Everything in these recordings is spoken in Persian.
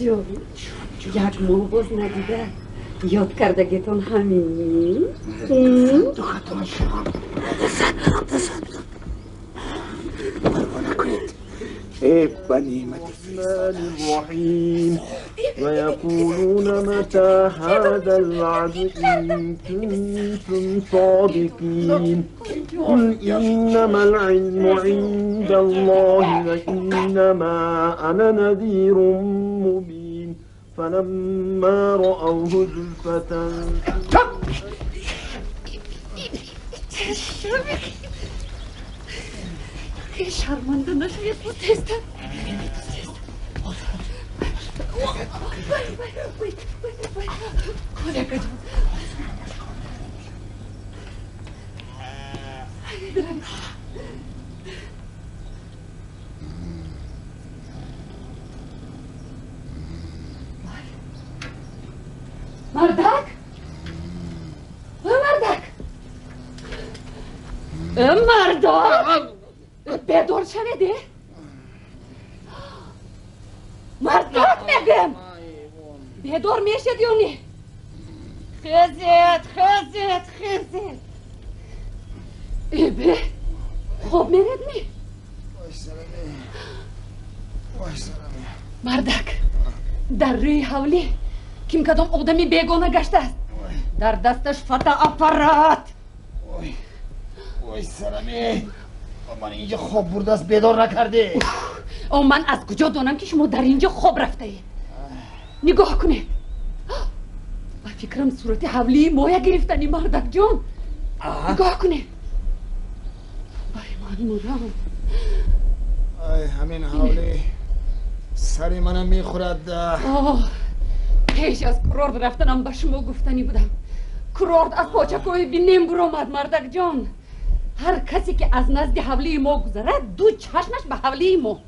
جون یک ماه باز ندیده یاد کردگیتون همینی؟ دختان شما تصدق قربانه کنید ای بنی الرحیم و یقولون متى هذا الوعد إن كنتم صادقين قل إنما العلم عند الله وإنما أنا نذير مبين فلما رأوه زلفة شرمنده نشوید بودسته مردک مردک بدور شنیدی؟ مردک میگم بدور میشدی اونی خزید ای به خوب میردنی وای سرمی مردک در روی حولی کم کدام آدمی بیگانه گشته است در دستش فتح آپارات وای سرمی من اینجا خواب برده است بیدار نکرده او من از کجا دانم که شما در اینجا خواب رفته اید نگاه کنید با فکرم صورت حولی مایه گرفتنی مردک جان نگاه کنید ای من مرم ای همین حولی سری منم میخورد پیش از کرورد رفتنم به شما گفتنی بودم کرورد از پاچکوی بینیم برآمد مردک جان هر کسی که از نزد حولی ما گذرد دو چشمش به حولی ما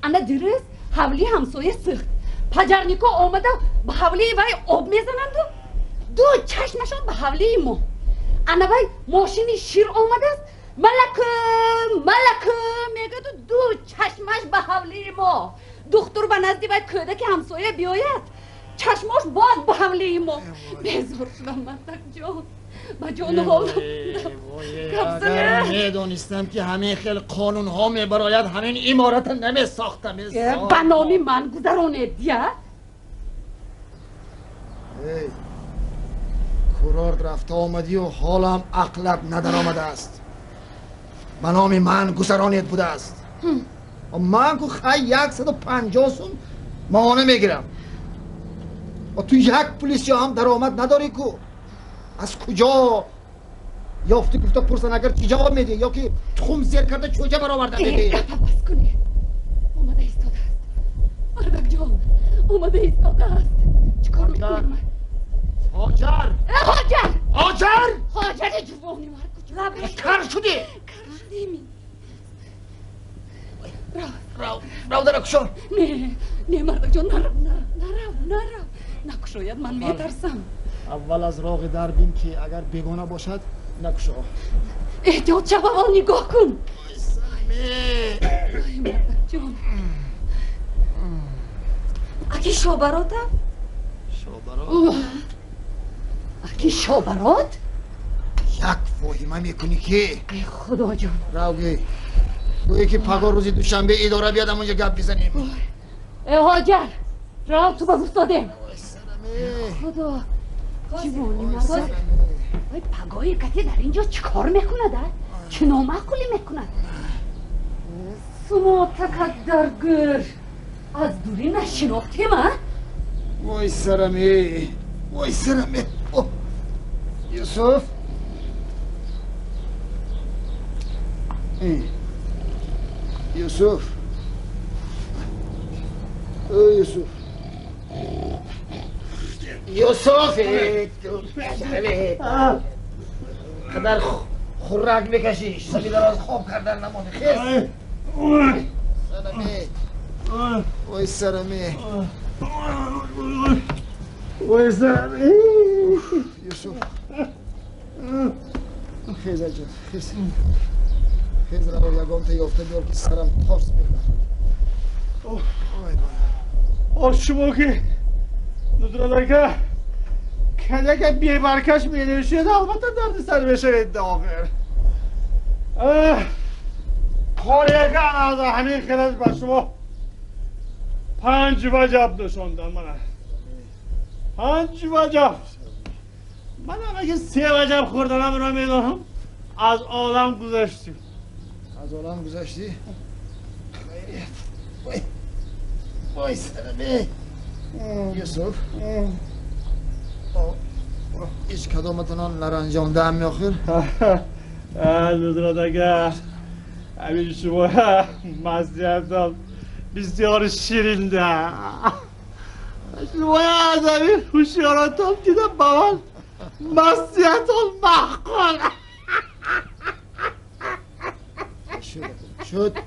انا دیرست حولی همسایه سخت پجرنیکو آمده به حولی وی آب میزنند و دو چشمشان به حولی ما انا وی ماشینی شیر آمده است ملکه میگه دو چشمش به حولی ما دختر به نزدی وی کده که همسایه بیاید چشماش باز به حولی ما بیزار شدم مردک جان با جان حال اگر میدونستم که همه خیل قانون ها میبراید همین امارت نمی ساختم به نامی من گذرانه دیه کرارد رفته آمدی و حالم عقلت ندر آمده است به نام من گذرانیت بوده است و من که خیلی 150 سون ماهانه میگیرم و تو یک پلیسی هم درآمد نداری کو از کجا یافتی گفته پرسن اگر چی جواب میده یا که تخم زیر کرده چوجه برآورده میده بس کنی اومده ایستاده است مردک جان اومده ایستاده است چیکار میکنی من هاجر جوانی مرد کجا کار شدی رو در اکشار نه مردک جان نرو نکشاید من میترسم اول از راغ در بین که اگر بیگانه باشد نکشا احتیاط شو اول نگاه کن ای مردک جان اگه شابراته؟ اگه شابرات؟ یک فاهمه میکنی که ای خدا جان روگی گویی که پگاه روزی دوشنبه اداره بیادم اونجا گپ بزنیم ای هاجر رو تو بگفتادیم خدا جوانی مرد وای پگاهی کتی در اینجا چیکار میکنه در؟ چه نامعقولی میکنه؟ سما تقدرگر از دوری نشناختیم ها؟ وای سرمی یوسف یوسف قدر خورک بکشیش سبی در از خواب کردن نمانه خیز سرمی یوسف خیز اجاد خیز خیز رو یگان تا یافته بیار که سرم تارس بگم شما که ندرده که کنه که بیه برکش می نوشید البته درد سر بشه داغر کاری که از همین خیلش با شما 5 وجب نشوندن من 5 وجب من اگه 3 وجب خوردنم را میدونم از عالم گذشتی از عالم گذشتی؟ خیریت وای سرمه یوسف هیچ کدامتونان نرنجانده می آخر؟ ندرد اگر همین شما مزیدم بسیار شیرین ده شما از همین خوشیاراتم دیدم با من مزیدم محقال شد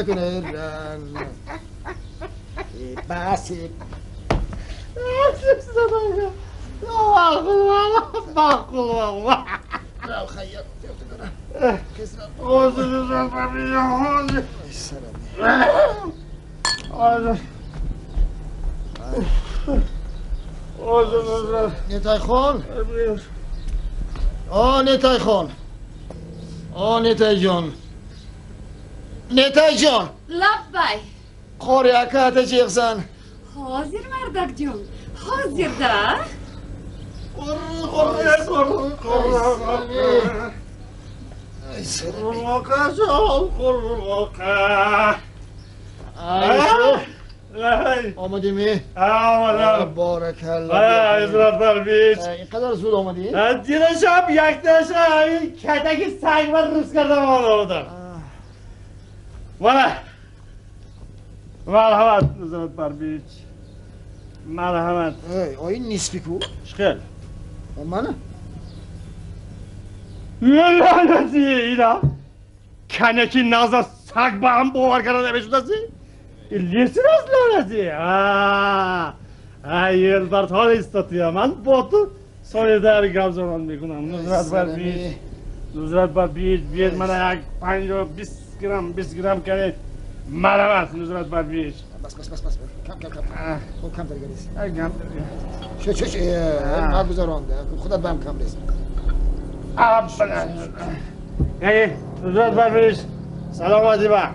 کنه بس محقول رو خیلی نیتای خان نیتای خان نیتای جان نیتای جان لبای خوری اکات چیخسن حاضر مردک جان حاضر ده آمدی می؟ آمدم بارکالله عزرت بر اینقدر زود آمدی؟ دیره شب یک داشته این کتک سنگ من روز کردم آمدم ولی مرحمت عزرت بر بیچ مرحمت آیین نیستی کو؟ شخیل منه؟ لعنتی اینا کنکی نازا سگ با هم باور کرده بشودسی لیسی راست لعنتی ایل برد حال ایستاتی من با تو سایه در گمزمان میکنم نظرت بر بیج بیج من یک 20 گرم کنید مرمت نظرت بر بیج بس کم درگریز شو ما گذارانده خودت بهم کم ریز یعنی نظرت بر بیج سلامتی با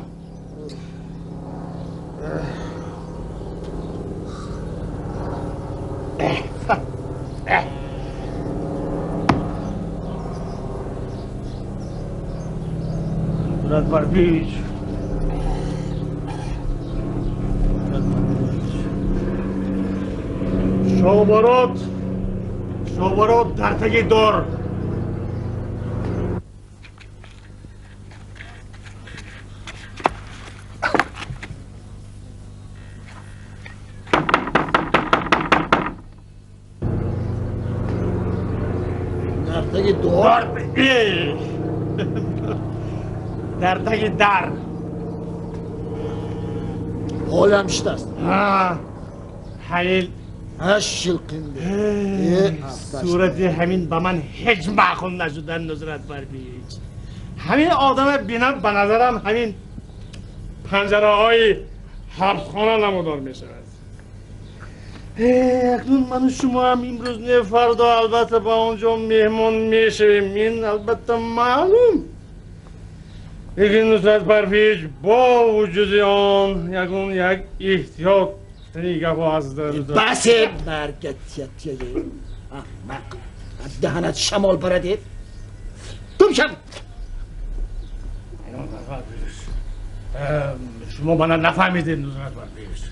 نظرت بر بیج شوبرات در تگی دور در تگی دور؟ در تگی در حالم شدست حلیل شلقنده صورتی همین با من هیچ معقول نشدن نظرت بر بیچ همین آدم بینم به نظرم همین پنجره های حبسخانه نمودار می شود اکنون من و شما هم امروز نه فردا البته با اونجا مهمون می شویم این البته معلوم لیکن نظرت بر بیچ با وجود آن یک احتیاط دیگه باز دارد بس برگتیت جایی احمق دهنت شمال بردید دوم شم شما منو نفهمیدید نظرت بر بیش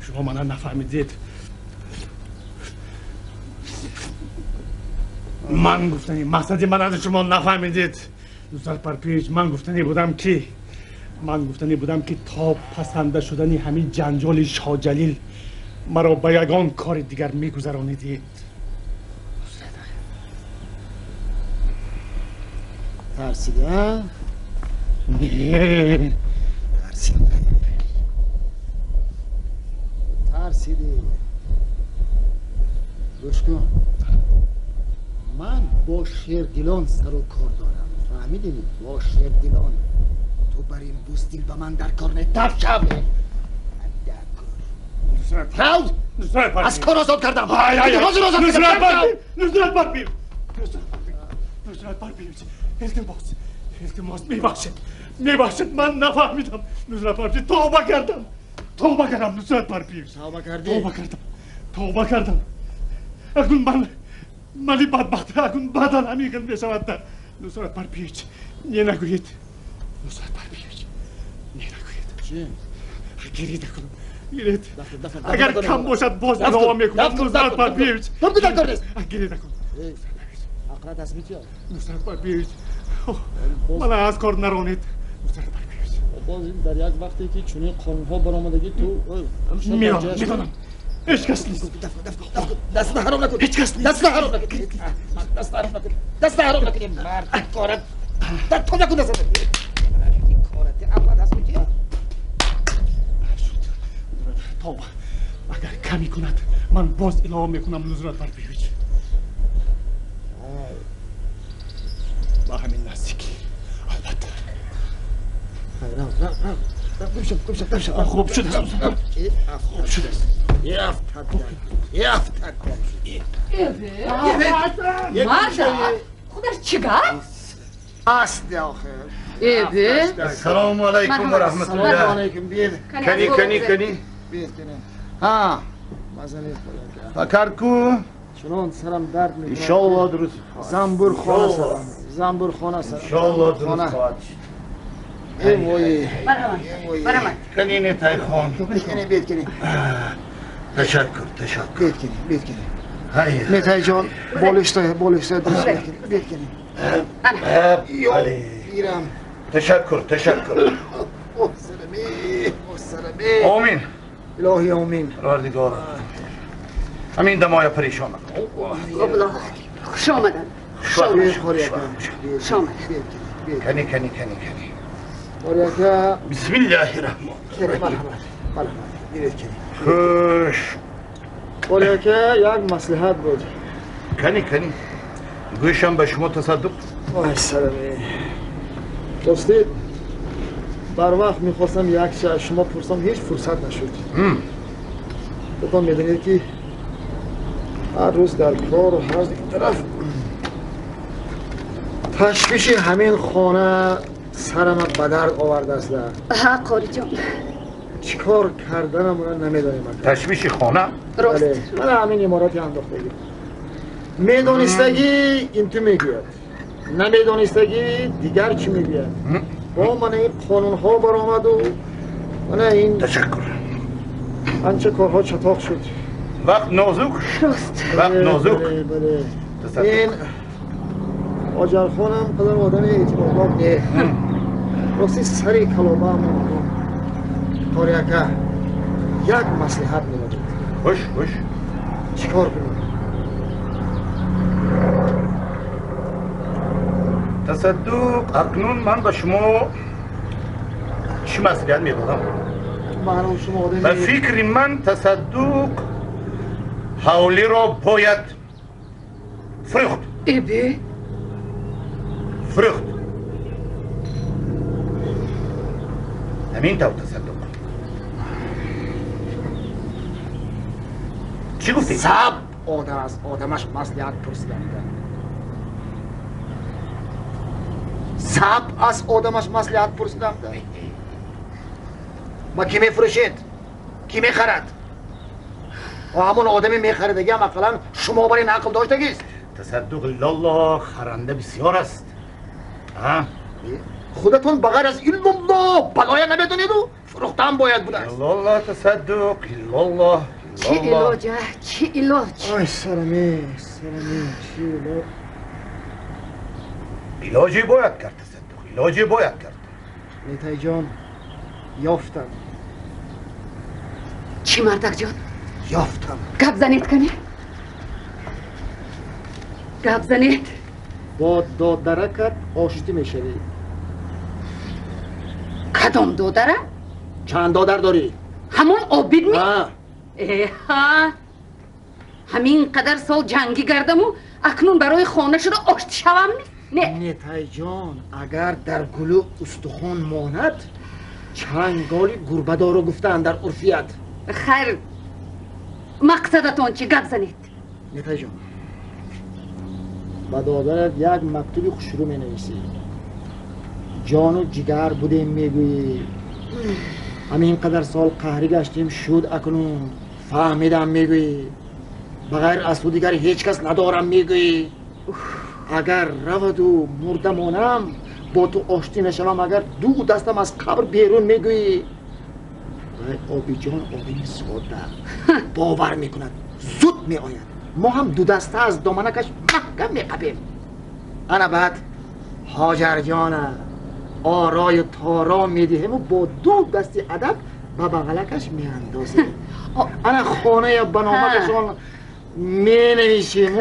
شما منو نفهمیدید من گفتنی مقصدی من از شما نفهمیدید نظرت بر پیش من گفتنی بودم که تا پسنده شدنی همین جنجال شاه جلیل مرا به یگان کار دیگر میگذرانیدید ترسیدی ها؟ ترسیدی گوش کن من با شیردلان سر و کار دارم فهمیدی؟ با شیردلان تو بر این بوستیل به من در کار نتب شبه از کار آزاد کردم نصرت بر التماس میبخشد من نفهمیدم نصرت بر توبه کردم نصرت بر توبه کردم اکنون ملی بدبخت اکنون بدن همیگل میشود در نصرت بر پیچ نگویید نصرت بر پیچ نگویید گرید اکنون گرید اگر کم باشد باز ادامه میکنم نصرت بر پیچ گرید اکنون اقرا تصمیت یا نصرت بر پیچ من از کار نرانید نصرت بر پیچ باز این در یک وقتی که چونی قانونها برآمدگی تو میدانم هیچ کس نیست دست حرام نکن هیچ کس نیست دست حرام نکن مرد کارت تو نکن دست کارت اول دست میگی توبه اگر کمی کند من باز اعلام میکنم نصرت بر پیچ با همین نزدیکی البته خوب شده مرد خودش چیکار؟ است آخر السلام علیکم و رحمت الله. علیکم بید کنی ها مزنی فکر کو چنان سرم درد میکنه انشالله درست زنبور خانه سرم انشالله درست خواهد ای وای برامد کنی نتای خان بید کنی تشکر بید کنی هایی نتای جان بالشته درست بید کنی بیرم تشکر سلمی آمین الهی آمین راردگار همین دمای پریشان خوش آمدن کنی باریکه بسم الله الرحمن مرحمت بیرید کنی خوش باریکه یک مصلحت بود کنی گوشم به شما تصدق وای سلمی دوستید بر وقت میخواستم یک چیز از شما پرسم هیچ فرصت نشد بطور میدونید که هر روز در کار و هر طرف تشویش همین خانه سرم به درد آورده است ها قاری جان چیکار کردنم رو نمیدانیم تشویش خانه راست من همین اماراتی انداختگی میدونستگی این تو میگوید نمیدونستگی دیگر چی میگوید با من این قانون ها برآمد و من این تشکر انچه کارها چطاق شد وقت نازک راست وقت نازک بله تصدق این آجر خانم قدر آدم اعتبارات نه راستی سری کلابه هم کاریکه یک مصلحت میداد خوش چیکار کنیم تصدق اکنون من به شما چی مسئولیت میدادم معلوم شما آدمی به فکر من تصدق حولی را باید فروخت همین تو تصدق چی گفتی؟ سب آدم از آدمش مصلحت پرسیدن سب از آدمش مصلحت پرسیدن ما کی میفروشید؟ کی میخرد؟ و همون آدمی میخریدگی هم اقلا شما برای نقل داشتگیست تصدق الله خرنده بسیار است خودتون بغیر از الله بلایه نمیدونید و فروختن باید بوده است الله تصدق الله چی علاجه چی علاج آی سرمی چی علاج علاجی باید کرد تصدق علاجی باید کرد نیتای جان یافتم چی مردک جان یافتم گپ زنید کنی گپ زنید با دادرکت آشتی میشوی کدام دودره چند دادر داری؟ همون آبید می ها ها همین قدر سال جنگی کردم و اکنون برای خانه شده آشتی شوم نه. نتای جان اگر در گلو استخوان ماند چنگالی گربه دارو گفتن در عرفیت. خیر مقصدتون چی گپ زنید؟ نتای جان با دادرت یک مکتوبی خوشرو می نویسی. جان و جگر بودیم میگویی همین قدر سال قهری گشتیم شد اکنون فهمیدم میگویی بغیر از تو دیگر هیچ کس ندارم میگویی اگر رود و مرده مانم با تو آشتی نشوم اگر دو دستم از قبر بیرون میگویی آبی جان آبی ساده باور میکند زود میآید ما هم دو دسته از دامنکش محکم میقبیم انا بعد هاجر جانه آرای تارا میدهیم و با دو دستی ادب به بغلکش میاندازیم انا خانه بنامکشان می نویسیم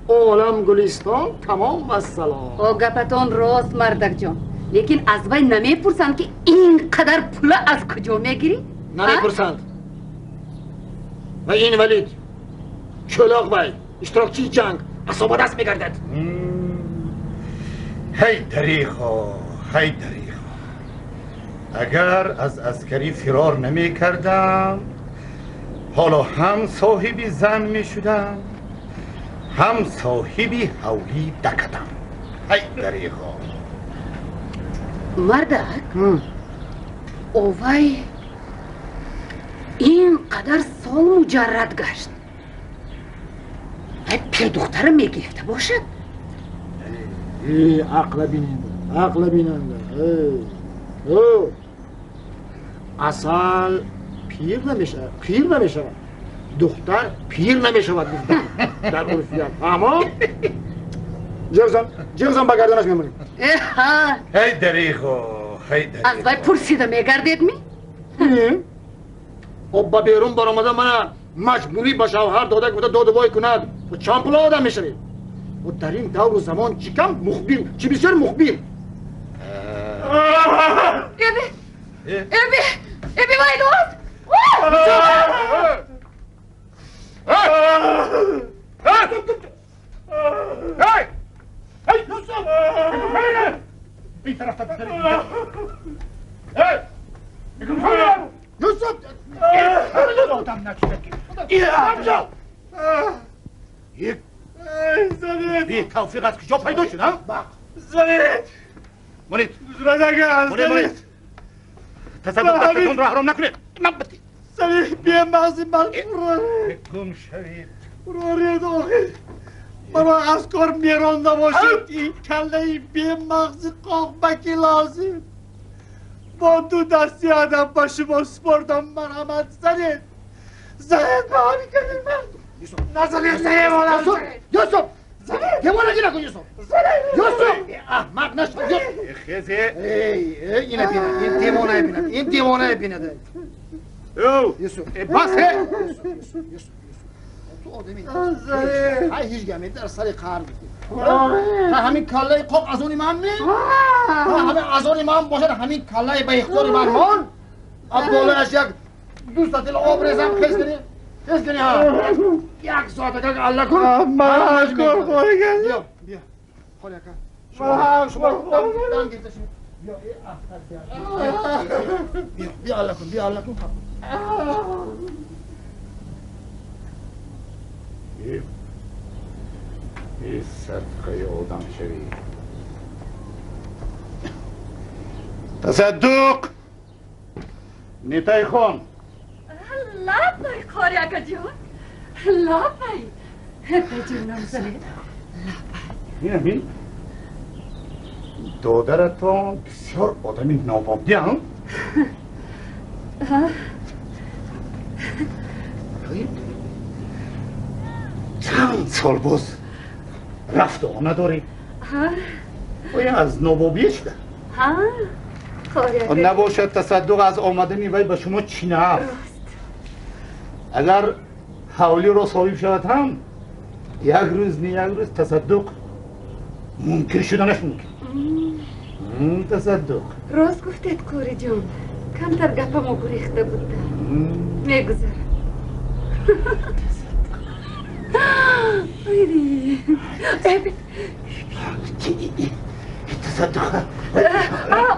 عالم گلستان تمام و سلام. او گپتان راست مردک جان لیکن از وی نمیپرسند که اینقدر پول از کجا میگیری؟ نمیپرسند و این ولید چلاق وی اشتراکچی جنگ اصابه دست میگردد. هی دریغا هی دریغا اگر از عسکری فرار نمی کردم حالا هم صاحبی زن می شدم هم صاحبی حولی دکدم. هی دریغا مردک اوی اینقدر سال مجرد گشت پیر دختر میگفته باشد. عقل بیننده عقل بیننده اصل پیر نمیشه دختر پیر نمیشود در عرفیت اما جرزان با گردنش میمونیم. هی دریغا هی دریغا از وی پرسیده میگردید می؟ خب با بیرون برآمده من مجبوری با شوهر داده که داد وای کند و چند آدم میشوید و در این دور و زمان چی کم مخبیر چی بسیار مخبیر ابی وای دوست این طرف تا یوسف آدم نکشکی اینجا یک بی توفیق از کجا پیدا شد ها؟ زنید منید زنید تصدق دستتون رو حرام نکنید من بطید زنید بیم مغزی من گم شوید رارید آخی مرا از کار میرانده باشید این کله بیم مغزی قاقبکی لازم با دو دستی آدم با شما سپردم مرحمت زنید به آنی کنید من نزنید یوسف دیوانه گی نکن یوسف احمق نشد خیزه اینه بیند این دیوانه بیند یوسف باسه تو آدمی های هیچ گمی در سر قهر بگیر همین کله قاق از اونی من همین از اونی من باشد همین کله به اختیار من مان از بالایش یک دوست دل آب ریزم خیز کنی ها یک ساعت اگر الله کن من از کار خواهی گردم بیا خواهی کن شما دم گرفته شد بیا الله کن این صدقه آدم شوی تصدق نیتای خان لابای کاریاکا جون لابای هپه جونم زنید این دادرتان بسیار آدمی نابابدی هم چند سال باز رفت آن نداری باید از نابابیه شده نباشد تصدق از آمدنی وی به شما چی نفت اگر حولی را صاحب شود هم یک روز نه یک روز تصدق ممکن شدنش ممکن تصدق راست گفتید کوری جون کمتر گپمو گریخته بودم میگذرم تصدق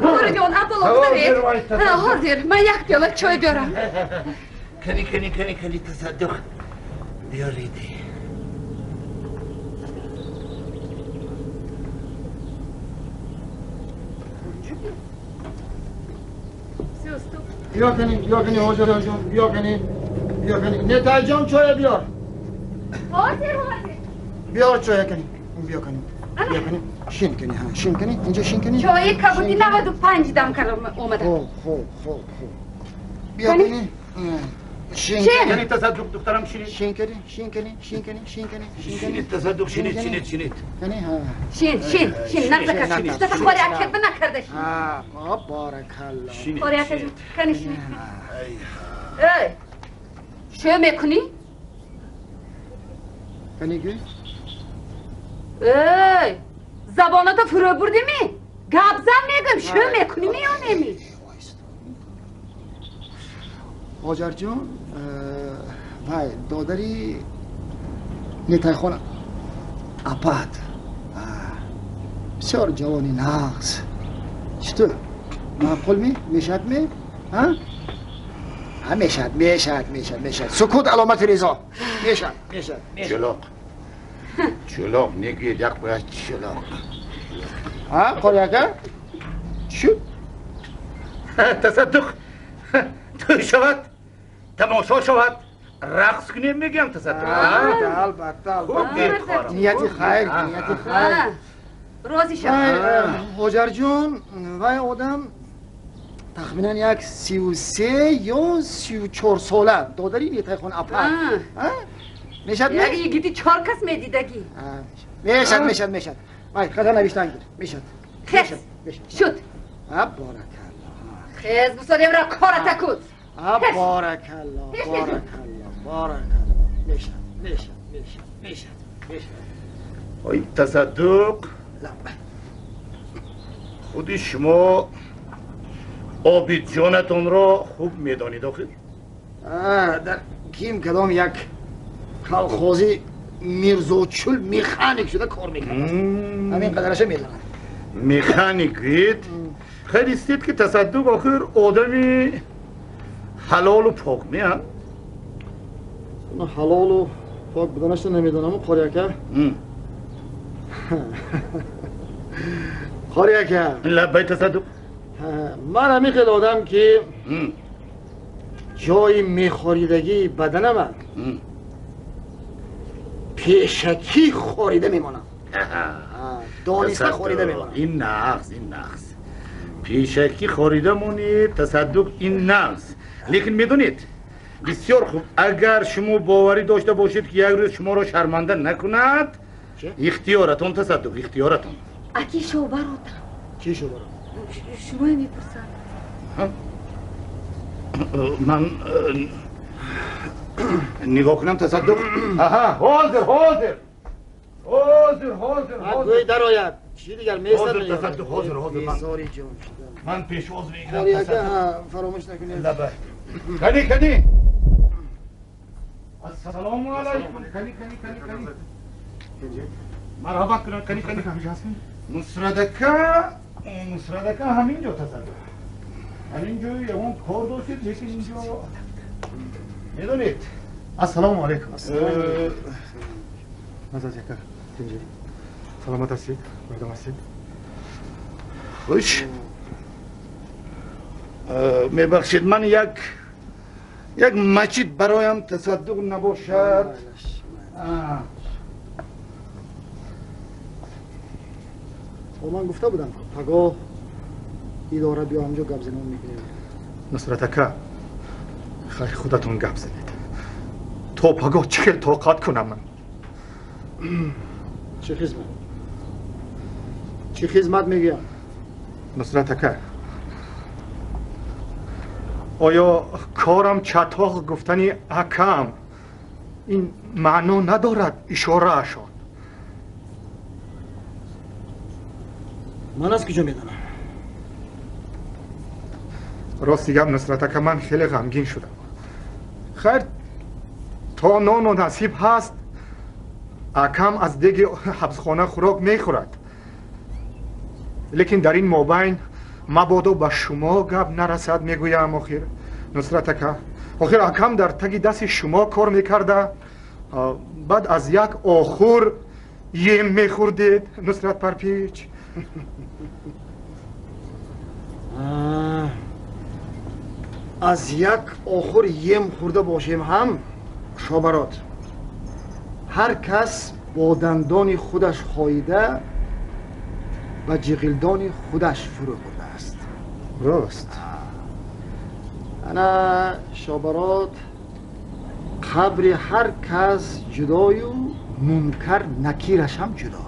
برو جان عبدالله بذارید حاضر من یک پیاله چای بیارم کنی تصدق بیاریدی بیا کنی حاضر جان بیا کنی نتای جان چای بیار حاضر بیار چای کنی بیا کنی شین کنی اینجا شین کنی چای کبودی 95 دم کردم اومده خوب بیا کنی شین کنی تصدق دخترم شین کنی تصدق شینید کنی ها شین نکرد دست خوری اکت نکرده بارکالله خوری اکت کنی شین شو میکنی؟ کنی گوی؟ زباناتو فرو بردی می؟ گبزم میگم شو میکنی می یا نمی؟ حاجر جان وای دادری نیتای خونه اپاد بسیار جوانی نقص چطور؟ معقول میشد ها؟ میشد سکوت علامت رضا میشد چلاق نگید یک باید چلاق ها قریقه؟ چو؟ تصدق توی شود تماشا شود رقص کنیم میگم تصدق البته نیتی خیر روزی شد حاجر جون وای آدم تخمینا یک 33 یا 34 ساله دادری نیتی خون اپا میشد یکی گیتی 4 کس میدیدگی میشد وای خدا نوشتن گیر میشد شد بارکالله خیز بسادیم را کارت کود بارکالله میشد ای تصدق خودی شما آبی جانتون را خوب میدانید آخر در کیم کدام یک کلخوزی میرزوچول میخانیک شده کار میکنه همین قدرش میدونم میخانیک بید خیلی استید که تصدق آخر آدمی حلال و پاک میان حلال و پاک بدنش نمیدونم قریقه لبای تصدق من همی خیلی آدم که جای میخوریدگی بدن من پیشکی خوریده میمانم دانسته خوریده میمانم این نقص پیشکی خوریده مونید تصدق این نقص لیکن میدونید بسیار خوب اگر شما باوری داشته باشید که یک روز شما را شرمنده نکند اختیارتون تصدق اختیارتون اکی شو برادر چی شو برادر؟ شما میپرسم من نگاه کنم تصدق حاضر گوی در آید چی دیگر میستر حاضر تصدق حاضر من پیشواز میگیرم تصدق فراموش نکنید لبه کنی السلام علیکم کنی مرحبا کنی نصرتکه همینجا تصدق همینجا اون کار داشتید لیکن اینجا میدونید السلام علیکم نزد یکر کنجی سلامت هستید مردم هستید خوش میبخشید من یک مسجد برایم تصدق نباشد من گفته بودم پگاه اداره بیا همجا گپ زنان میکنیم نصرتکه خیلی خودتون گپ زنید تو پگاه چه طاقت کنم من چه خدمت میگم نصرتکه آیا کارم چطاق گفتنی اکم این معنا ندارد اشاره اشان من از کجا میدانم راستی گم نصرتکه من خیلی غمگین شدم خیر تا نان و نصیب هست اکم از دیگ حبسخانه خوراک میخورد، لیکن در این مابین مبادا به شما گپ نرسد میگویم. آخر نصرت اکا، آخر اکم در تگ دست شما کار میکرده، بعد از یک آخور یم میخوردید نصرت پرپیچ. از یک آخور یم خورده باشیم هم شابرات، هر کس با دندان خودش خاییده و جغلدان خودش فرو برده است. راست. انا شابرات قبر هر کس جدای و منکر نکیرش هم جدا.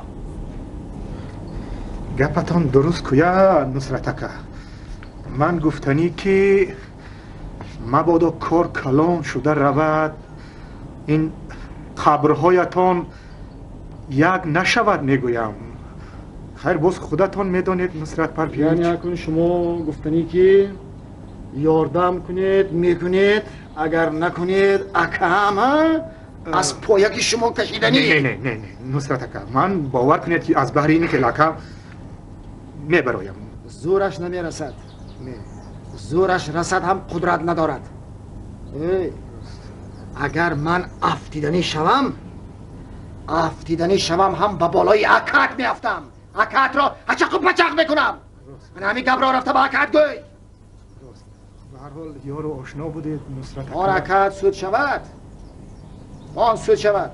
گپتان درست کویا نصرت اکا. من گفتنی که مبادا کار کلان شده رود، این قبرهایتان یک نشود میگویم. خیر باز خودتان میدانید نصرت پرپیچ. یعنی اکنون شما گفتنی که یاردم کنید میکنید، اگر نکنید اکا هم از پایک شما کشیدنی. نه نه نه نه نصرت اکا، من باور کنید که از بحر اینی که لکم میبرایم. زورش نمیرسد. زورش رسد هم قدرت ندارد. اگر من افتیدنی شوم هم به بالای اکت میافتم. اکت را هچق و پچق میکنم. من همین گبرا رفته با اکت گوی. به هر حال یارو آشنا بودید نصرت اکا. آن اکت سود شود، آن سود شود.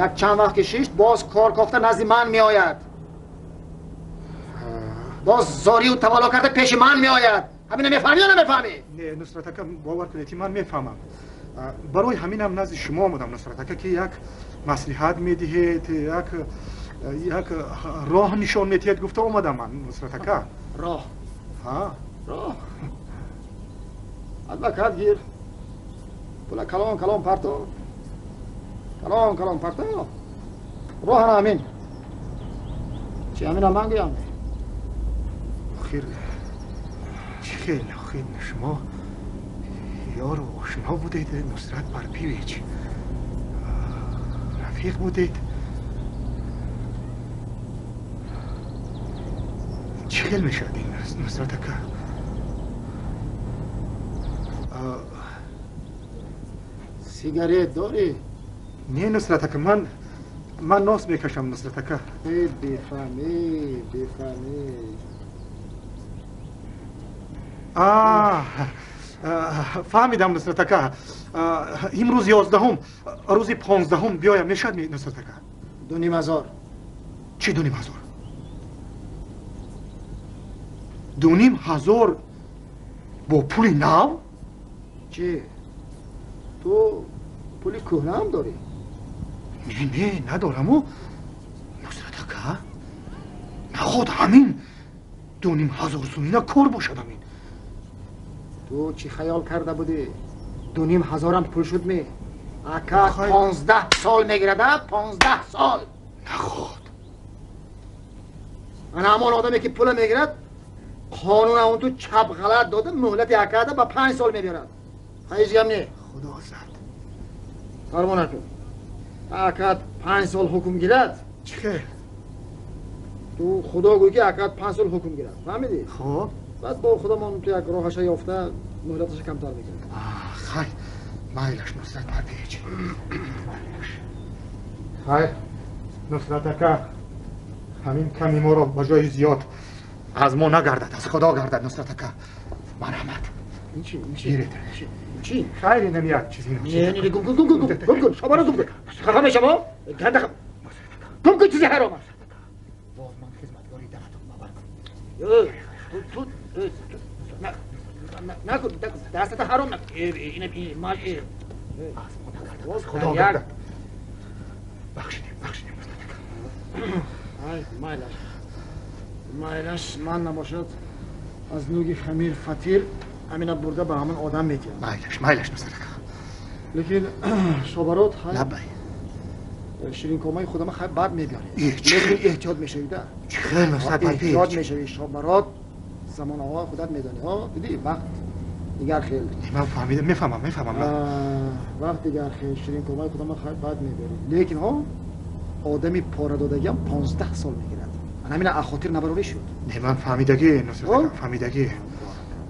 یک چند وقت کشیشت باز کار کافته نزد من می آید، باز زاری و توالا کرده پیش من می آید. همین نمیفهمی یا نمیفهمی؟ نه نصرت اکا باور کنید من میفهمم. برای همینم نزد شما آمدم نصرت اکا که یک مصلحت میدهید، یک راه نشان میدهید گفته آمدم من نصرت اکا. راه؟ ها راه ادوکت گیر بلا کلام پرتو کلام پرتو راه همین چی همین هم من گویم. خیر چی خیلی خیلی شما یارو آشنا بودید نصرت پرپیچ، رفیق بودید. چی خیلی میشد این نصرت اکا؟ سیگاریت داری؟ نه نصرت اکا، من ناس میکشم نصرت اکا. بفهمی فهمیدم نصرت اکا. امروز 11ام، روز 15ام بیایم نشد نصرت اکا. 2,500. چی 2,500؟ 2,500 با پول نو؟ چی؟ تو پول کهنه هم داری؟ نه ندارم. و نصرت اکا نخواد همین 2,500 سومینه کار باشد. همین تو چی خیال کرده بودی؟ 2,500 هم پول شد می؟ اکا 15 سال میگیرده. 15 سال نخواد. من همان آدمی که پول میگیرد قانون اون تو چپ غلط داده مهلت اکا با 5 سال میبیرد. خیلی هم نه. خدا زد. فرمان نکن. اکا 5 سال حکم گیرد. چه؟ تو خدا گوی که اکا 5 سال حکم گیرد. فهمیدی؟ خب بعد با خدا من تو یک راهش یافته مهلتش کمتر میکنه. خیر مایلش نصرت پرپیچ. خیر نصرت اکا، همین کمی ما را به جای زیاد از ما نگردد، از خدا گردد نصرت اکا. مرحمت. این چی؟ گیرید. چی؟ خیلی نمیاد چیزی نمیشه. نه گم کن شما رو گم کن. خفه شما؟ گم کن چیزی حرام است. باز من خدمتگاری دمتون باور کن. نکن دستت حرام نکن. این مال از خدا گردد. بخشیدیم مایلش من نباشد از نوگی خمیر فطیر همین برده به همون آدم میتیم. مایلش نصرت اکا. لیکن شابرات های لبای شیرین کامای خودم خیلی بد میبیاری. چی؟ لیکن احتیاط میشوید. چی خیلی نصرت احتیاط پرپیچ. میشوید. شابرات زمان آقا خودت میدانی ها. دیدی وقت دیگر خیلی من فهمیدم میفهمم وقت دیگر خیلی شیرین کمای کدام خیلی بد میبری لیکن ها آدمی پاره دادگی هم 15 سال میگیرد من همین اخاطر نبروی شد نه من فهمیدگی نصرت فهمیدگی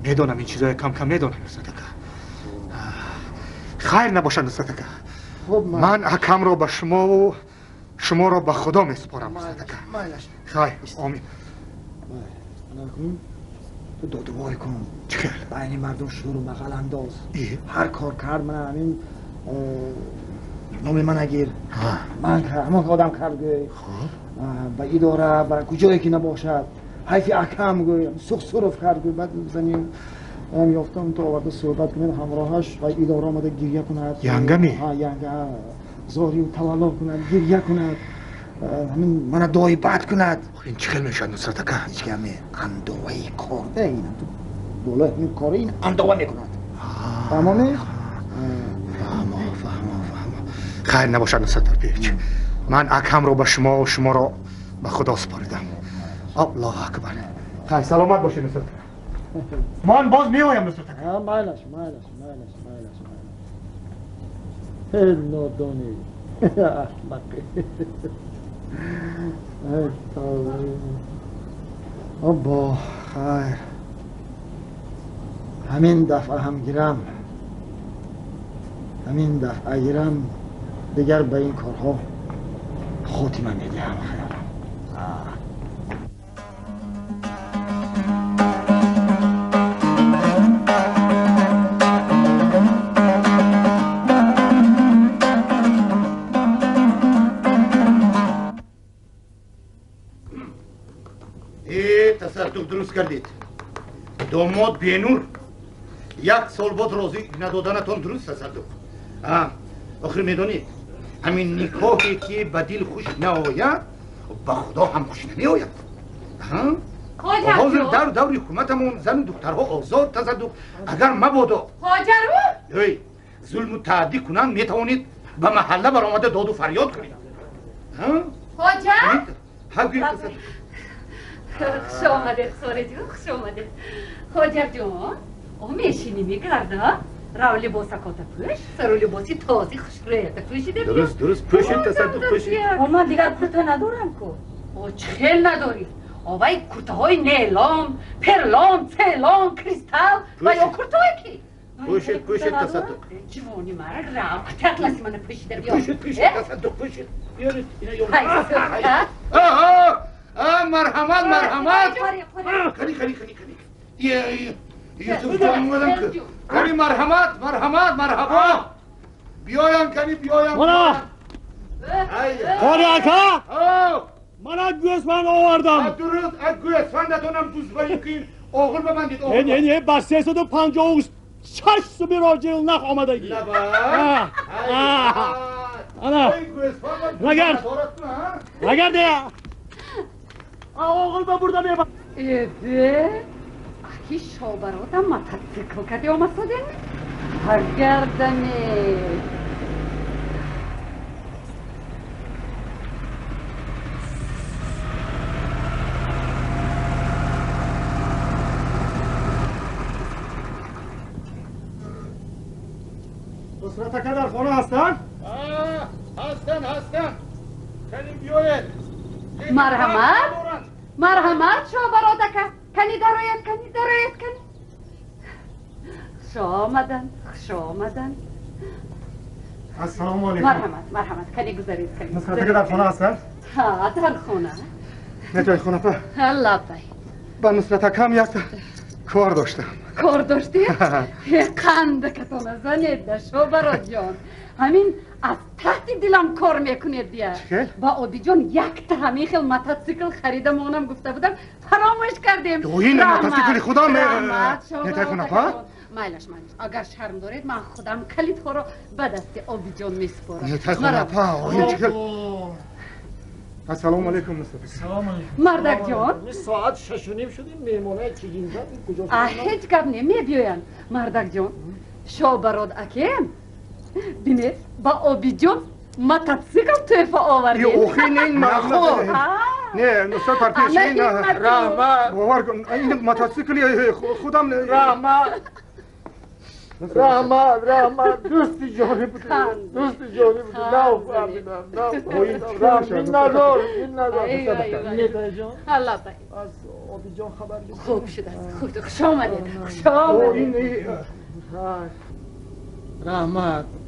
میدونم این چیزای کم کم میدونم نصرت خیر نباشه نصرت خب من حکم رو به شما و شما رو به خدا میسپارم نصرت خیر آمین تو دعای کن چه بین مردم شروع مقل انداز هر کار کرد من همین نام من اگیر من همون آدم کرده با اداره با کجایی که نباشد حیفی اکم گویم سخ صرف کرد گوی بعد زنیم یافتم تو آورده صحبت کنید همراهش و اداره آمده گریه کند ینگمی؟ ینگه زاری و تولا کند گریه کند همین من دعای بد کند این چه خیلی میشد نصرت که هیچ کمی اندوهی کرده این دوله این کاره این اندوه میکند فهمامی؟ فهمم خیر نباشد نصرت پیچ من حکم رو به شما و شما رو به خدا سپاریدم الله اکبر خیر سلامت باشی نصرت من باز میایم نصرت مایلش نادانی احمقی با خیر همین دفعه هم گیرم دیگر به این کارها خاتمه میدهم تصدق درست کردید داماد بینور یک سال بعد راضی ندادنتان درست تصدق آخر میدانید همین نکاحی که به دل خوش نآید به خدا هم خوش نمیآید حاضر در دور حکومتمون زن و دخترها آزاد تصدق اگر مبادا هاجرو ظلم و تعدی کنند میتوانید به محله برآمده داد و فریاد کنید هاجر حقیقت تصدق خوش آمده خساره جون خوش آمده هاجر جون میشینی میگرده راو لباسکات پوش سرو لباسی تازی خوش ریت پوشیده درست پوشید تصدق پوشید من دیگر کرتا ندارم کو چه خیل نداری آوای کرتا های نیلام پرلام سیلام کریستال و یا کرتای کی پوشید تصدق جوانی مرد راو تقلسی من پوشیده بیا پوشید تصدق پوشید بیارید اینا یوم مرحمت خلی یوسف جان اومدم که خلی مرحبا بیایم مانا خالی اکا مانا گوسفند آوردم درست گوسفندتونم دوزبایی کن آغل ببندید نه با 356 راجل نخ آمدگی انا نگرده آغل با برده میبا اکی شابرات هم متتکل کردی آمستاده هرگردنه نصرت اکا در خانه هستن؟ هستن خیلی بیاید مرحمت شابرات اکا کنی درایت کنی خوش آمدن السلام علیکم مرحمت کنی گذارید نصرت اکا در خانه هستن؟ ها در خونه نتوی خونه پا الله بای با نصرت اکا هم یک کار داشتم کار داشتی؟ قند کتانه زنید شابرات جان همین از تحت دلم کار میکنید دیگه با آبی جان یک تا همین خیل متاسیکل خریدم اونم گفته بودم فراموش کردیم تو این متاسیکل خدا نتای خونه پا؟ مایلش اگر شرم دارید من خودم کلید ها رو به دست آبی جان میسپارم نتای خونه پا السلام علیکم نصرت سلام علیکم مردک جان ساعت 6:30 شدیم میمونه چیزی کجا هیچ گپ نمیبیاین مردک جان شابرات اکیم بینید با آبی جان متاسیکل توفه آوردید اوخی این نه نصرت پرپیش این رحمت باور کن این متاسیکلی خودم رحمت رحمت دوستی جانی بودی دوستی جانی بودی نه فهمیدم این ندار الله باید از آبی جان خبر گرفت خوب شد خوش آمدید خوش آمدید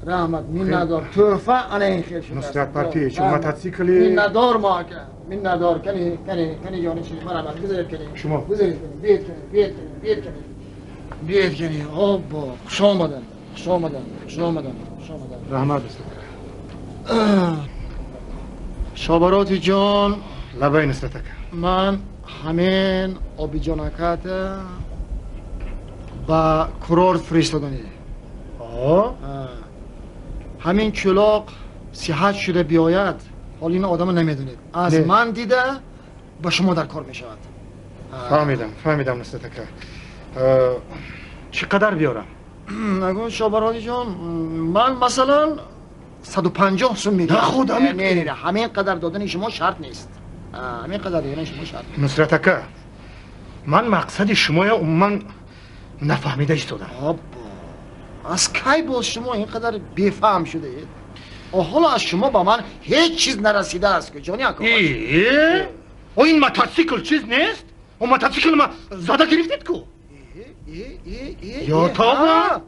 رحمت من ندار توفه انا این خیل شد نصرت پرتی شما من ندار ما که من ندار کنی جانی چیز مرحمت بذارید کنی شما بذارید کنی بیاد کنی آبا خوش آمدن رحمت است شابراتی جان لبای نصرتک من همین آبی جانکت با کرور فرستادنی همین کلاق صحت شده بیاید حال این آدم نمیدونید از من دیده با شما در کار میشود فهمیدم نصرتک چقدر بیارم؟ نگو شابراتی جان من مثلا 150 سوم میدم خدا نه همین قدر دادن شما شرط نیست همین قدر دادن شما شرط نصرتک من مقصد شما من نفهمیده ایستادم آبا از کی باز شما اینقدر بیفهم شده اید حالا از شما با من هیچ چیز نرسیده است که جانی اکا این موتورسیکل چیز نیست؟ اون موتورسیکل ما زده گرفتید کو؟ یا تا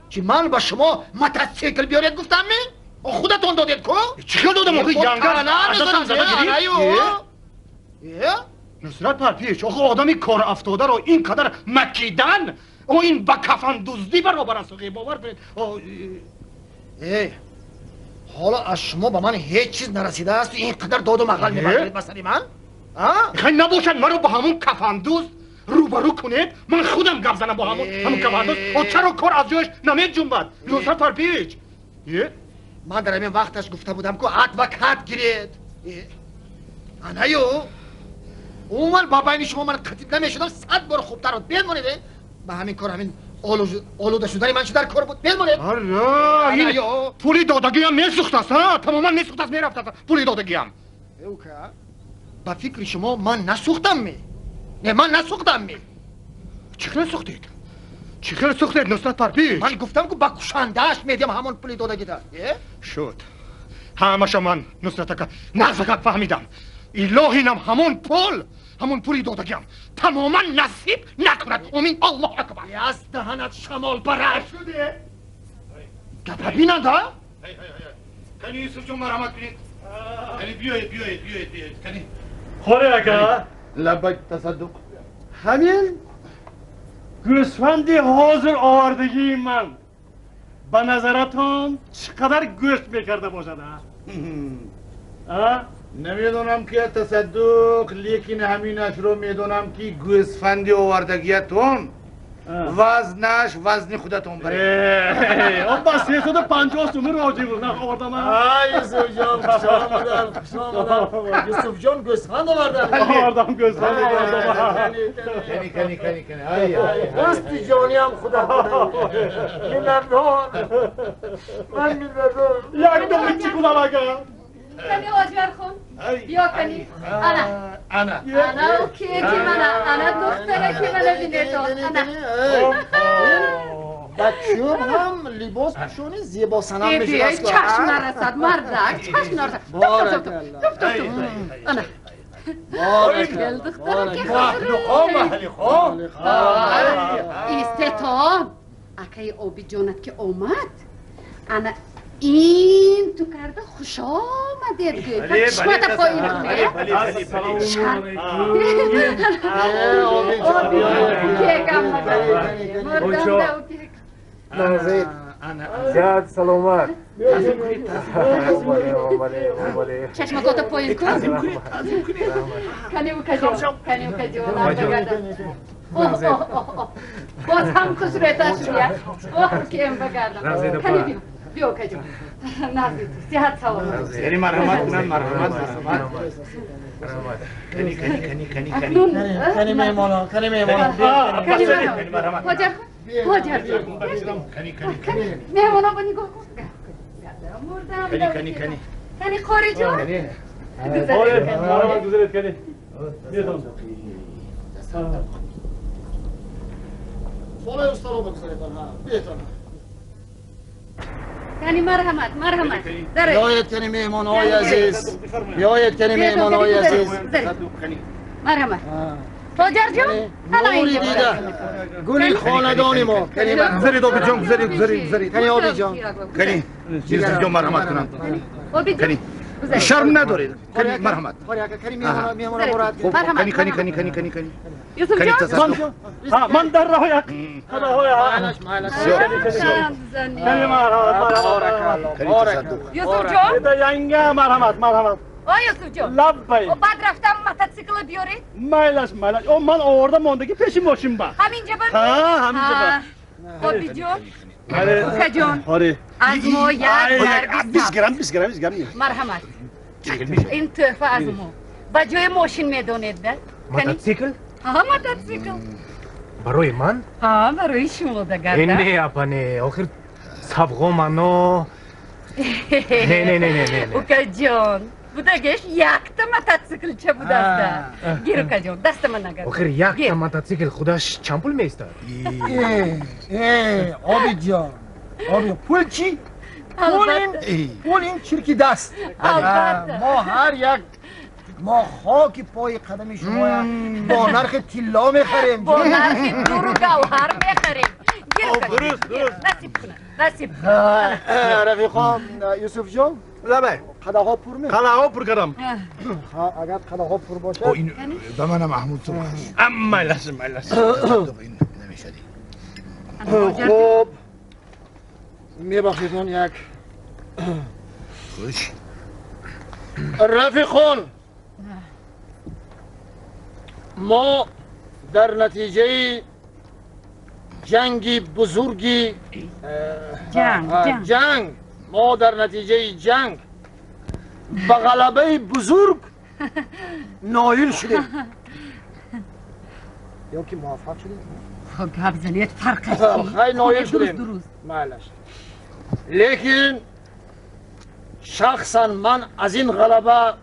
چی من با شما موتورسیکل بیارید گفتم می؟ خودتون دادید کو؟ چیکار دادم آخه جنگل ازتم زده گرفت؟ نصرت پرپیش آخه آدمی کار افتاده رو اینقدر مکیدن او این با کفن دزدی برابر است باور کنید حالا از شما با من هیچ چیز نرسیده است اینقدر داد و مقل میبرید مثلا من؟ میخواین نباشد من رو با همون کفن دزد روبرو کنید من خودم گپ زنم با همون کفن دزد چرا کار از جایش نمید جنبد نصرت پرپیش من در این وقتش گفته بودم که حد و کت گیرید انایو اومال با بین شما من قطیب نمیشدم 100 بار خوبتر رو بمونیده به همین کار همین آلوده شدن من چه در کار بود بمونید این پولی دادگی هم میسوخت است تماما میسوخت است میرفت است پولی دادگی هم با فکر شما من نسوختم نه من نسوختم چیکار سوختید؟ چیکار سوختید نصرت پرپیش؟ من گفتم که با کشندهش میدیم همون پولی دادگی ده شد همشا من نصرتک نزدک فهمیدم الهینم همون پولی دادگیم تماما نصیب نکند امین الله اکبر از دهنت شمال برش شده گپه بینند ها؟ کنی یوسف جون مرحمت کنید کنی بیایید کنی خوره اکا لبک تصدق همین گوسفندی حاضر آوردگی من به نظرتان چقدر گوشت میکرده باشد نمیدونم که تصدق لیکن همینش رو میدونم که گوسفندی آوردگیتون وزنش وزن خودتون برید اون با 350 سومه راجی بود نه آوردم یوسف جان خوش آمدن یوسف جان گوسفند آوردم گوسفند کنی دستی جانی هم خدا میندار من میندار یک دو چی کنم اگر کنی آجور خون بیا کنی انا اوکی که انا دختره که منو بینه تو بچه هم لباس پوشونی زیبا سنم میشه بیای چشم نرسد مردک چشم نرسد انا گل دختره که ایستتان اکای آبی جانت که اومد انا این تو کرده خوش آمده که چشمت پایین کنه زیاد سلامت چشمکات پایین کن کنی و کجو باز هم خسرتش بیاد که این بگردم کنی بیو کجو نازی تو صحت سلامت یعنی مرحمت کنی میمانا هاجر مهمانا با نگاه کن کنی خارج جا مرحمت گذارید کنی بیادم فالای استرا بگذارید بیتون کنی مرحمت مرحمت داره بیایید کنی مهمان های عزیز بیایید کنی مهمان های عزیز مرحمت تاجر جون حالا نوری اینجا دیده گلی خاندانی ما کنی بذارید آبی جان بذارید کنی آبی جان کنی یوسف جان مرحمت کنم آبی جون شرم ندارید کنی مرحمت کنی مهمان مراد کنی یوسف کنی جان تصدق من در راه یک خدا های کنی مرحمت کنی تصدق یوسف جان بده ینگه مرحمت آی یوسف جان لبی و بعد رفتم موتورسیکل بیارید میلش او من آوردم موندگی پیشی ماشین با همینجا ببین ها همینجا آبی جون آره کوکا جون آره از ما یک دربی 20 گرم مرحمت این تحفه از ما با جای ماشین میدونید ده موتورسیکل ها موتورسیکل برای من ها برای شما ده گرده نه اپانه آخر سابقا منو نه کوکا جون بودگش یک تا موتورسیکل چه بود است گیر کوکا جون دست من نگرد آخر یک تا موتورسیکل خودش چند پول میستد آبی جان آبی پول چی؟ پول این چرکی دست ما هر یک ما خاک پای قدم شما با نرخ طلا میخریم با نرخ نور و گوهر میخریم نصیب کنن نصیب کنن رفیقام یوسف جان لبه قده ها پر می قلعه ها پر کردم اگر قده ها پر باشه این به من محمود تو میلش این نمیشه خب میبخشید من یک خوش رفیقان ما در نتیجه جنگی بزرگی جنگ ما در نتیجه جنگ به غلبه بزرگ نایل شدیم یا که موفق شدیم گپ زنید فرق است خیلی نایل شدیم درست معلش لیکن شخصا من از این غلبه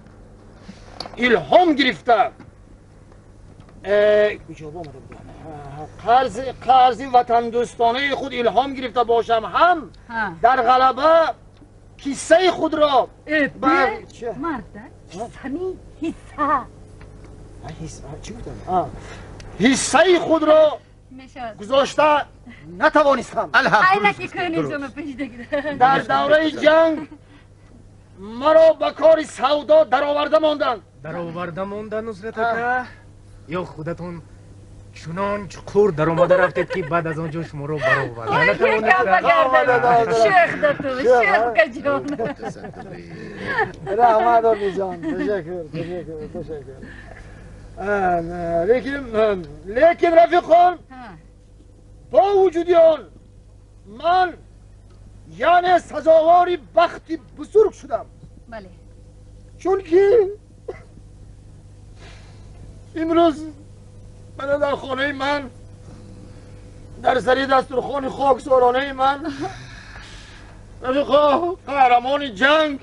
الهام گرفته قرض وطن دوستانه خود الهام گرفته باشم هم در غلبه کیسه خود را مرد سمی حصه خود را گذاشته نتوانستم اینکی که نجام پیش دیگه در دوره جنگ مرا به کار سودا درآورده ماندن نصرت اکا یا خودتون چنان چقور در اومده رفتید که بعد از آنجا شما رو برآورده شیخ دتو شیخ جان رحمت آبی جان تشکر لیکن رفیقان با وجود آن من یعنی سزاواری بختی بزرگ شدم بله چون که امروز من در خانه من در سری دسترخوان خاکسارانه من رفیقا قهرمان جنگ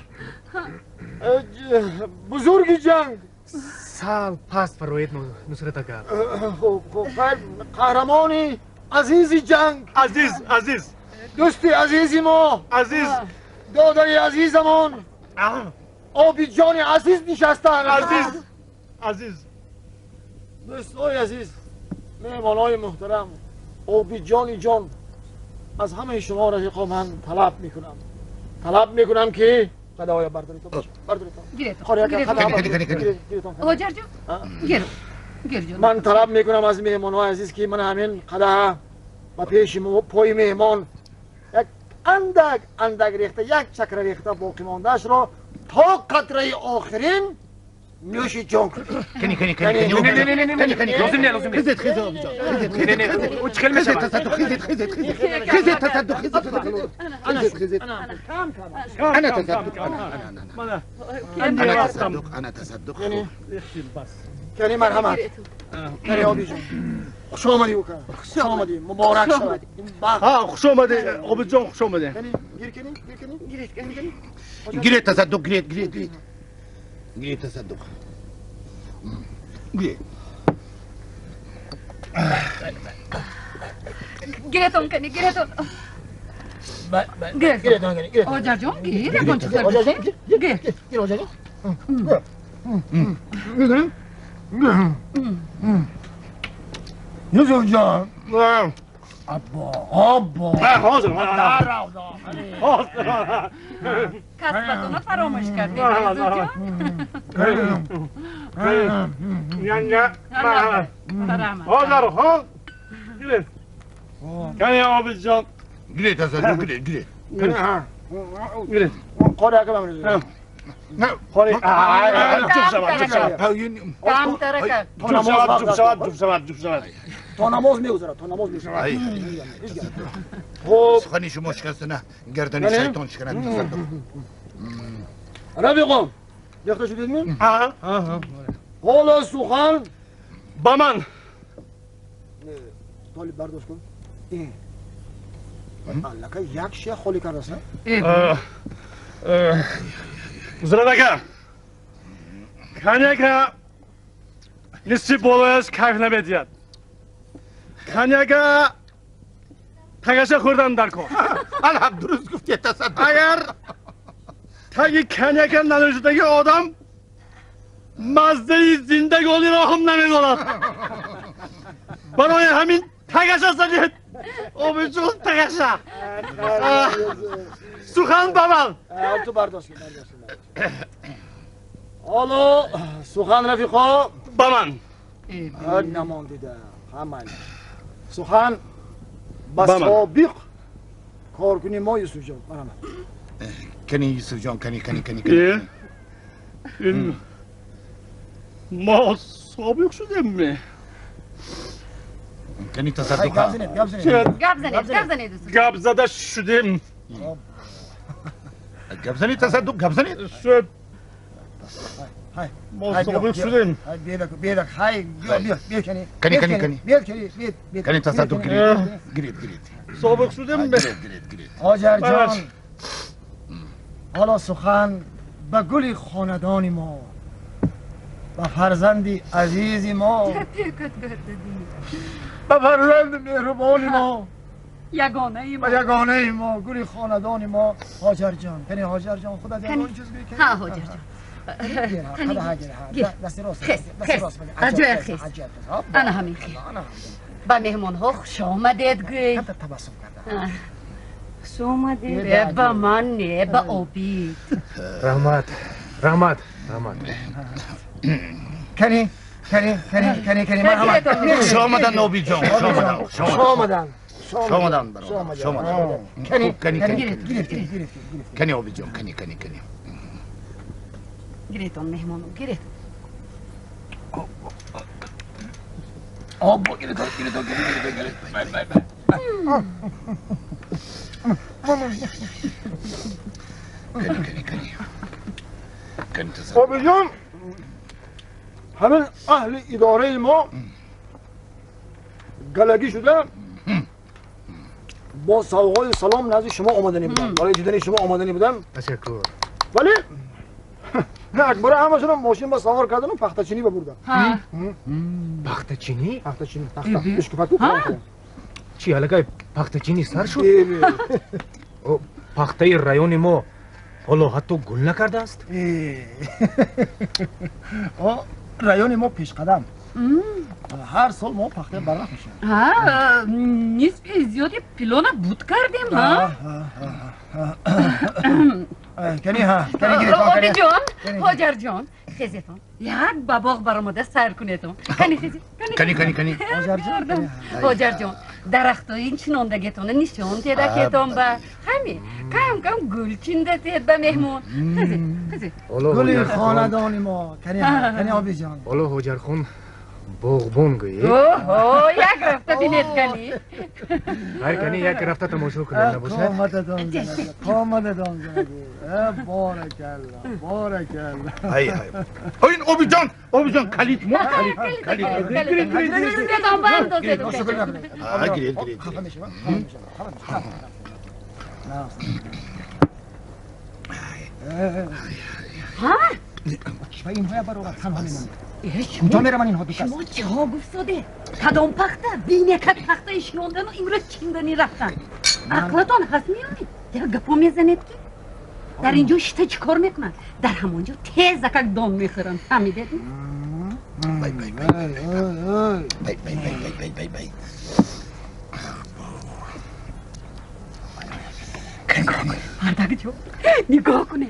بزرگ جنگ سال پس فروید نصرت اکا خب قهرمانی عزیز جنگ عزیز دوستی عزیزی ما عزیز دادای عزیزمان آبی جان عزیز نشستن عزیز دوستای عزیز مهمانای محترم آبی جان از همه شما رفیقا من طلب میکنم که قدای برداریتون باشه گیرتون هاجر جون گیر جون من طلب میکنم از مهمانای عزیز که من همین قده و پیش پای مهمان یک اندک ریخته یک چکر ریخته باقی ماندهش را تا قطره آخرین نوش جان کنی لازم نه خیزت او چکل میشه انا تصدق کنی مرحمت کنی آبی جان خوش آمدی بکن خوش آمدی مبارک شود خوش آمده آبی جان خوش آمده گیر کنی گیره تصدق گیره تصدق گیرتون کنی گیر گیر تو گیر آجر جان گیر یکون چیزر آجر جان بشی گیر گیر آجر جان یوسف جان آبا حاضر کسبتونو فراموش کردی نه برحمت حاضر ها گیره کنی آبی جان گیره تصدق گیره گیره قاره که بمونه نه خوری جوب شود کم ترکه جوب شود تا نماز میگذره تا نماز میگذره خب سخنی شما شکسته نه گردنی شیطان شکنند تصدق رفیقم یخته شدید می؟ حالا سخن با من طالب برداشت کن این الکه یک شیخ خالی کرده است زرادکه کنیکه نصف بالایش کیف نمیدید کنیکه تگشه خوردن در کن الحمد درست گفتی تصدق اگر تگی کنیکه ننوشیدگی آدم مزده زندگانی را هم نمیداند برای همین تگشه زدید آبی جون تگشه سخن با من تو برداشت کن حالا سخن رفیقا با من نمان دیده همین سخن با سابق کار کنی ما یوسف جان برام کنی یوسف جان کنی این ما سابق شدیم می کنی تصدق گپ زنید گپ زده شدیم گپ زنی تصدق گپ زنی شد ما سابق شدیم بیدک های بیا کنی کنی کنی تصدق گرید سابق شدیم گرید آجر جان حالا سخن به گل خاندان ما به فرزندی عزیزی ما به فرزند مهربان ما یگانه یگانه ما گل خاندان ما هاجر جان کنی هاجر جان خدا دیگه چیز بگی ها هاجر جان دست راست اجای خیس انا همین خیل با مهمان ها خوش آمدید گوی تبسم کرده خوش آمدید با من نه با آبید رحمت کنی مرحمت شامدن نوبی جان شامدن کنی آبی جان کنی گریتون مهمانو گریت آب گریت کنی تصدق آبی جان همین اهل اداره ما گلگی شده با سوقای سلام نزد شما آمدنی بودن برای دیدن شما آمدنی بودن تشکر ولی نه اکبر همشون ماشین با سوار کردن و پخته چینی ببردن پخته چینی اشکفت چی الگای پخته چینی سر شد پخته رایون ما حالا حتی گل نکرده است رایون ما پیش قدم هر سال ما پخته برنخ میشن ها نسبی زیادی پیلونا بود کردیم ها کنی آبی جان هاجر جان خیزتون یک باباغ برامده سر کنیتون کنی هاجر جان درختای این چناندگیتونه نشان تیده کتون با همین کم گل چینده تید به مهمون خیزی گلی خاندانی ما کنی آبی جان حالا هاجر خون باغبون گویی اوه یک رفته بینید کنی هر کنی یک رفته تماشا کنه نباشه کامدتان زنده بارکالله های این آبی جان کلید ما کلید گرید ها این های برای تنها میماند شما چه ها گفتاده کدام پخته بینه کد پخته شنوندن و امروز چیندنی رفتن عقلتان هست میانی دیگه گپا میزنید که در اینجا شتا چی کار میکنن؟ در همونجا تیز دکک دام میخورن فهمیدید؟ بای بای بای بای بای بای بای مردک جو نگاه کنه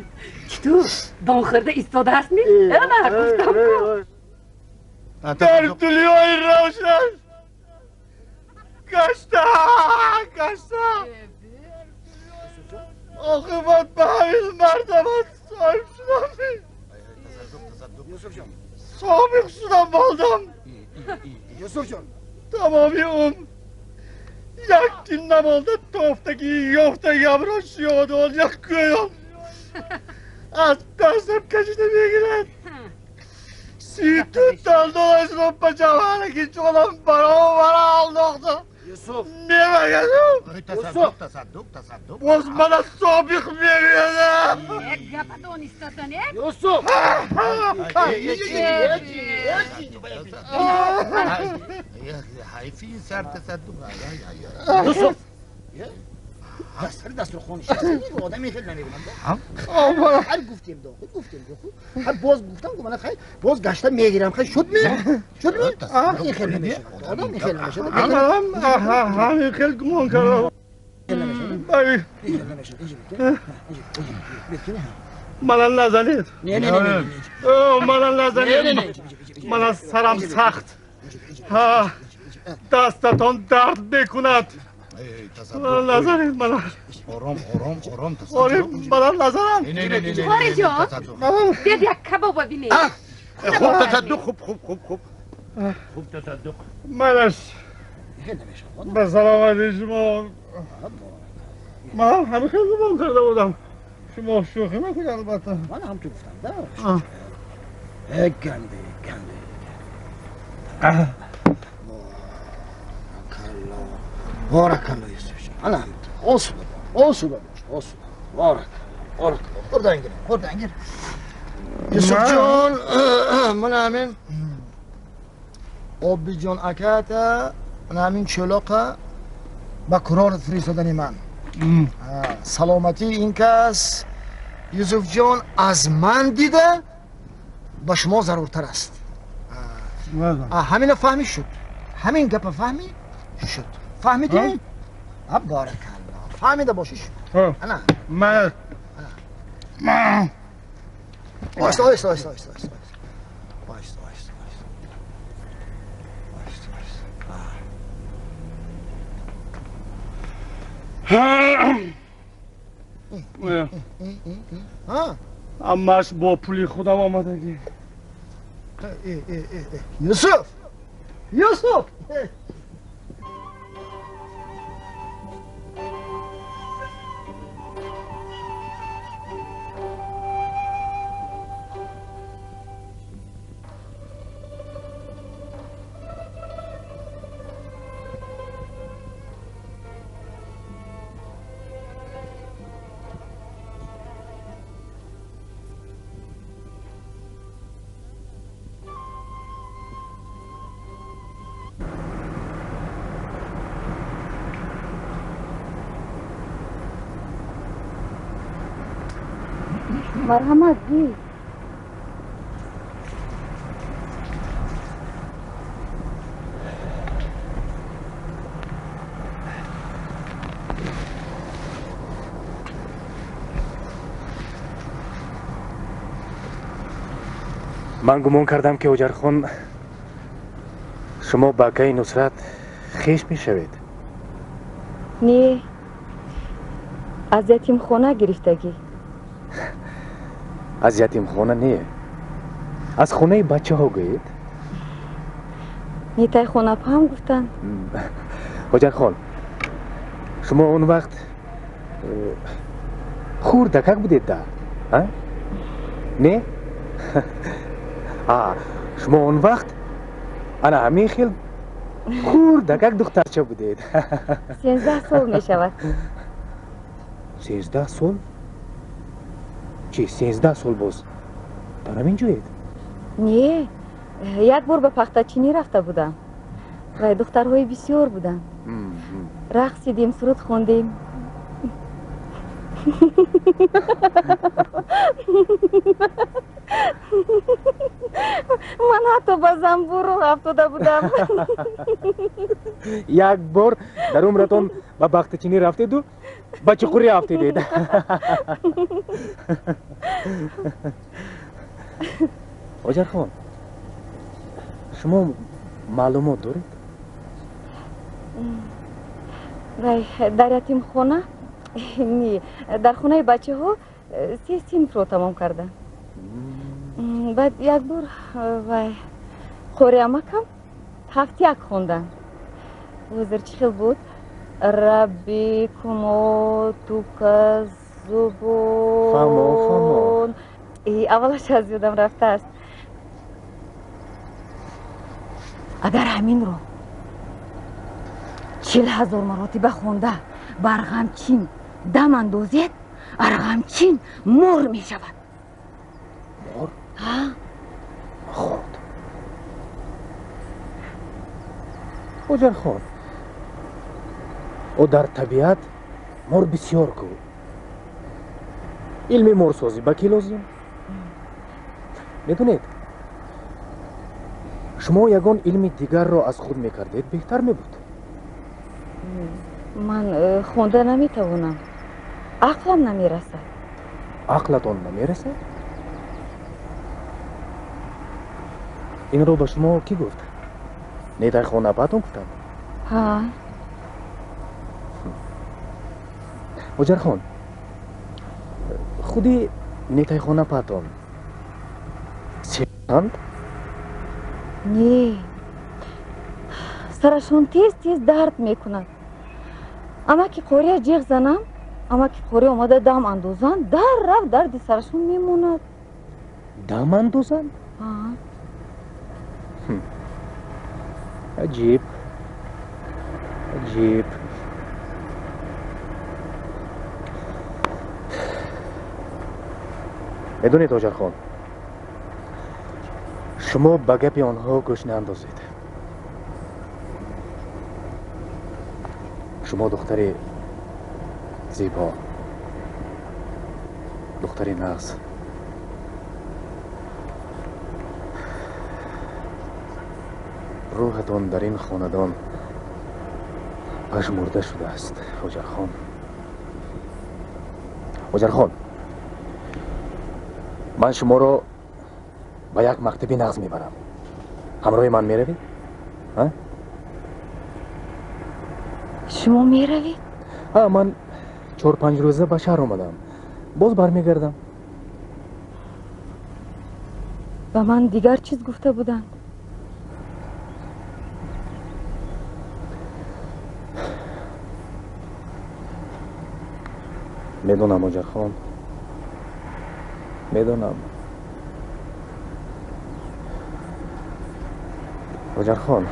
چطور دام خورده ایستاده هست می؟ نه گفتم کن در دنیای روشن گشتم عاقبت به همین مرتبت صاحب شدم سابق شدم بالدم یوسف جان تمامی یک دین نمالده توفتگی یافتگیم را شیادان یک گویم از دستم کشیده میگیرد سی تو دلدالش رو به جوانگی جانم برا انداخته یوسف میمگدم تصدق باز من از سابق میگیردم یک گپ دانستان یوسف حیفی سر تصدق یوسف سر دست رو خونش آدمی خیلی نمیبینم هر گفتیم دو هر باز گفتم که من خیلی باز گشتم میگیرم خیلی شد می این خیلی نمیشه آدم این خیلی نمیشه همین خیلی گمان کردم منم نزنید نه منم نزنید من از سرم سخت دستتان درد میکند نزنید منم آرام منم نزنم خاری جان بید یک کباب ببینید خوب تصدق خوب تصدق منش به سلامتی شما من همه خیلی گمان کرده بودم شما شوخی نکنید البته من هم تو گفتم ده گنده بارک الله یوسف جان آسوده باش بارک خوردن گیر یوسف جان من همین آبی جان اکاتا من همین چلاقه با قرارت فرستادنی من سلامتی این کس یوسف جان از من دیده با شما ضرورتر است همین فهمی شد همین گپ فهمی شد فهمیدی؟ بارک الله فهمیده باشی شد انا من وایستا اماش با پولی خودم آمدگی یوسف مرحمت گی من گمان کردم که اجرخان شما باقی نصرت خیش می شوید. نه از یتیم خانه گرفتگی. از یتیم خانه نه، از خانه بچه ها گوید. نیتای خانه پا هم گفتن. اجرخان شما اون وقت خور دکک بودید ده؟ نه؟ شما اون وقت انا همین خیل خور دکک دخترچه بودید. 13 سال می شود. 13 سال؟ چی 13 سال باز در همین جوید؟ نه یک بار به پختچینی رفته بودم و دخترهای بسیار بودن. رقصیدیم سرود خوندیم. من حتی با زنبور رو افتاده بودم. یک بار در عمرتون با بختچینی رفتید و با چقوری افتیدید. حاجر خان، شما معلومات دارید؟ در یتیم خانه؟ نی، در خانه بچه ها 3 صنف رو تمام کردن. بعد یک بار خوری امکم 7 خوندن. وزیر چی خیل بود؟ ربی کمو توک زبون. اولش از یادم رفته است. اگر همین رو 40,000 مرتبه خونده بر غمچین دم اندازید، غمچین مور می شود. مور؟ ها؟ خود حاجر خان، او در طبیعت مور بسیار کو. علم مورسازی با کی لازم؟ میدونید شما یگان علم دیگر را از خود میکردید بهتر میبود. من خونده نمیتوانم، عقلم نمیرسد. عقلتون نمیرسد؟ این رو به شما کی گفت؟ نیتای خانه باتون گفتند؟ ها. حاجر خان، خودی نیتای خانه پاتون سیرند؟ نه، سرشون تیز تیز درد میکند. اما که قوری جیغ زنم، اما که قوری اومده دم اندازن، در رفت درد سرشون میموند. دم اندازن؟ عجیب عجیب. میدونید حاجر خان، شما به گپ آنها گوش ناندازید. شما دختر زیبا، دختر ناز، روحتون در این خاندان پژمرده شده است. حاجر خان، حاجر خان، من شما رو به یک مکتب نغز میبرم. همراه من میروید؟ شما میروید؟ من 4-5 روزه به شهر اومدم، باز برمیگردم. به من دیگر چیز گفته بودن؟ میدونم حاجر خان، میدونم. حاجر خان،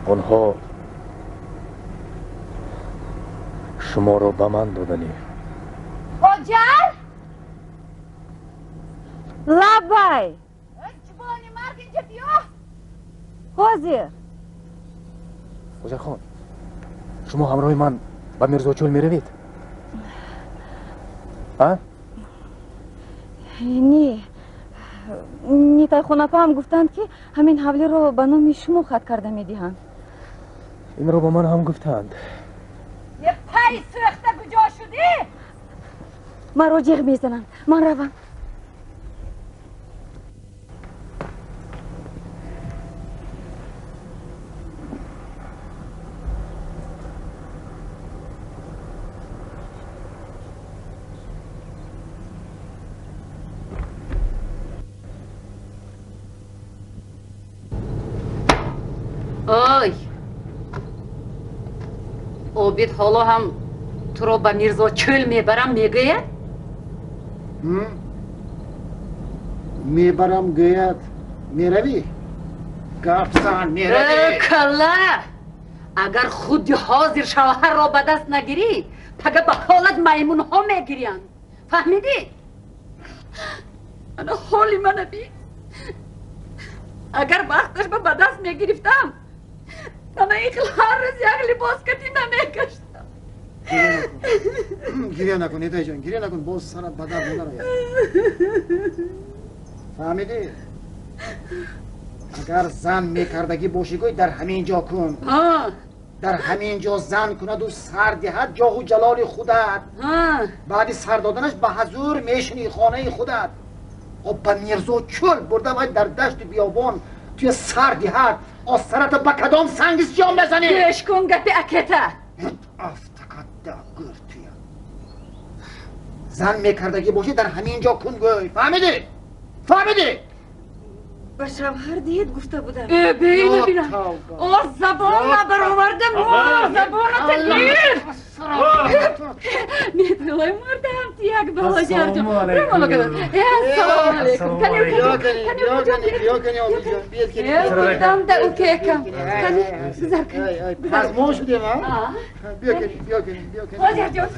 آنها شما رو به من دادنی. حاجر؟ لبای چبانی مرگ اینجا بیا. حاضر. حاجر خان، شما همراه من به میرزاچول میروید؟ نه، نیتای خونپا هم گفتند که همین حوله رو به نام شما خط کرده میدهند. این رو با من هم گفتند. یه پای سوخته کجا شدی؟ مرا جیغ میزنند، من روم. آی عابد حالا هم تو رو به میرزاچول میبرم میگوید؟ میبرم گوید میروی؟ گفت میروی؟ کله اگر خود حاضر شوهر را به دست نگیری پگه به حالت میمون ها میگیرین. فهمیدی؟ انا حالی من بی اگر وقتش به دست میگرفتم من ایخل هر روز یک لباس کتی نمیکشتم. گریه نکن ندای جان گریه نکن باز سرت به درد نمیاد فهمیدی اگر زن میکردگی باشی گوی در همین جا کن در همین جا زن کند و سر دهد جاه و جلال خودت بعدی سر دادنش به حضور میشنی خانه خودت و به میرزا چل برده باید در دشت بیابان توی سر دهد آسرت به کدام سنگیز جام بزنی گوش کن گپی اکتا افتکت داگر توی زن میکردگی باشی در همین جا کن گوی فهمیدی؟ فهمیدی؟ به شوهر دید گفته بودم بینو بینم آه زبان برآوردم زبان تگیر نیتوی مردم یک بلا جرجم برم کدام السلام علیکم بیا کنی آبی جان بیاد کنی کدام دا اوکی کم کنی بزر کنی از ما شدیم ها؟ بیا کنی حاجر جان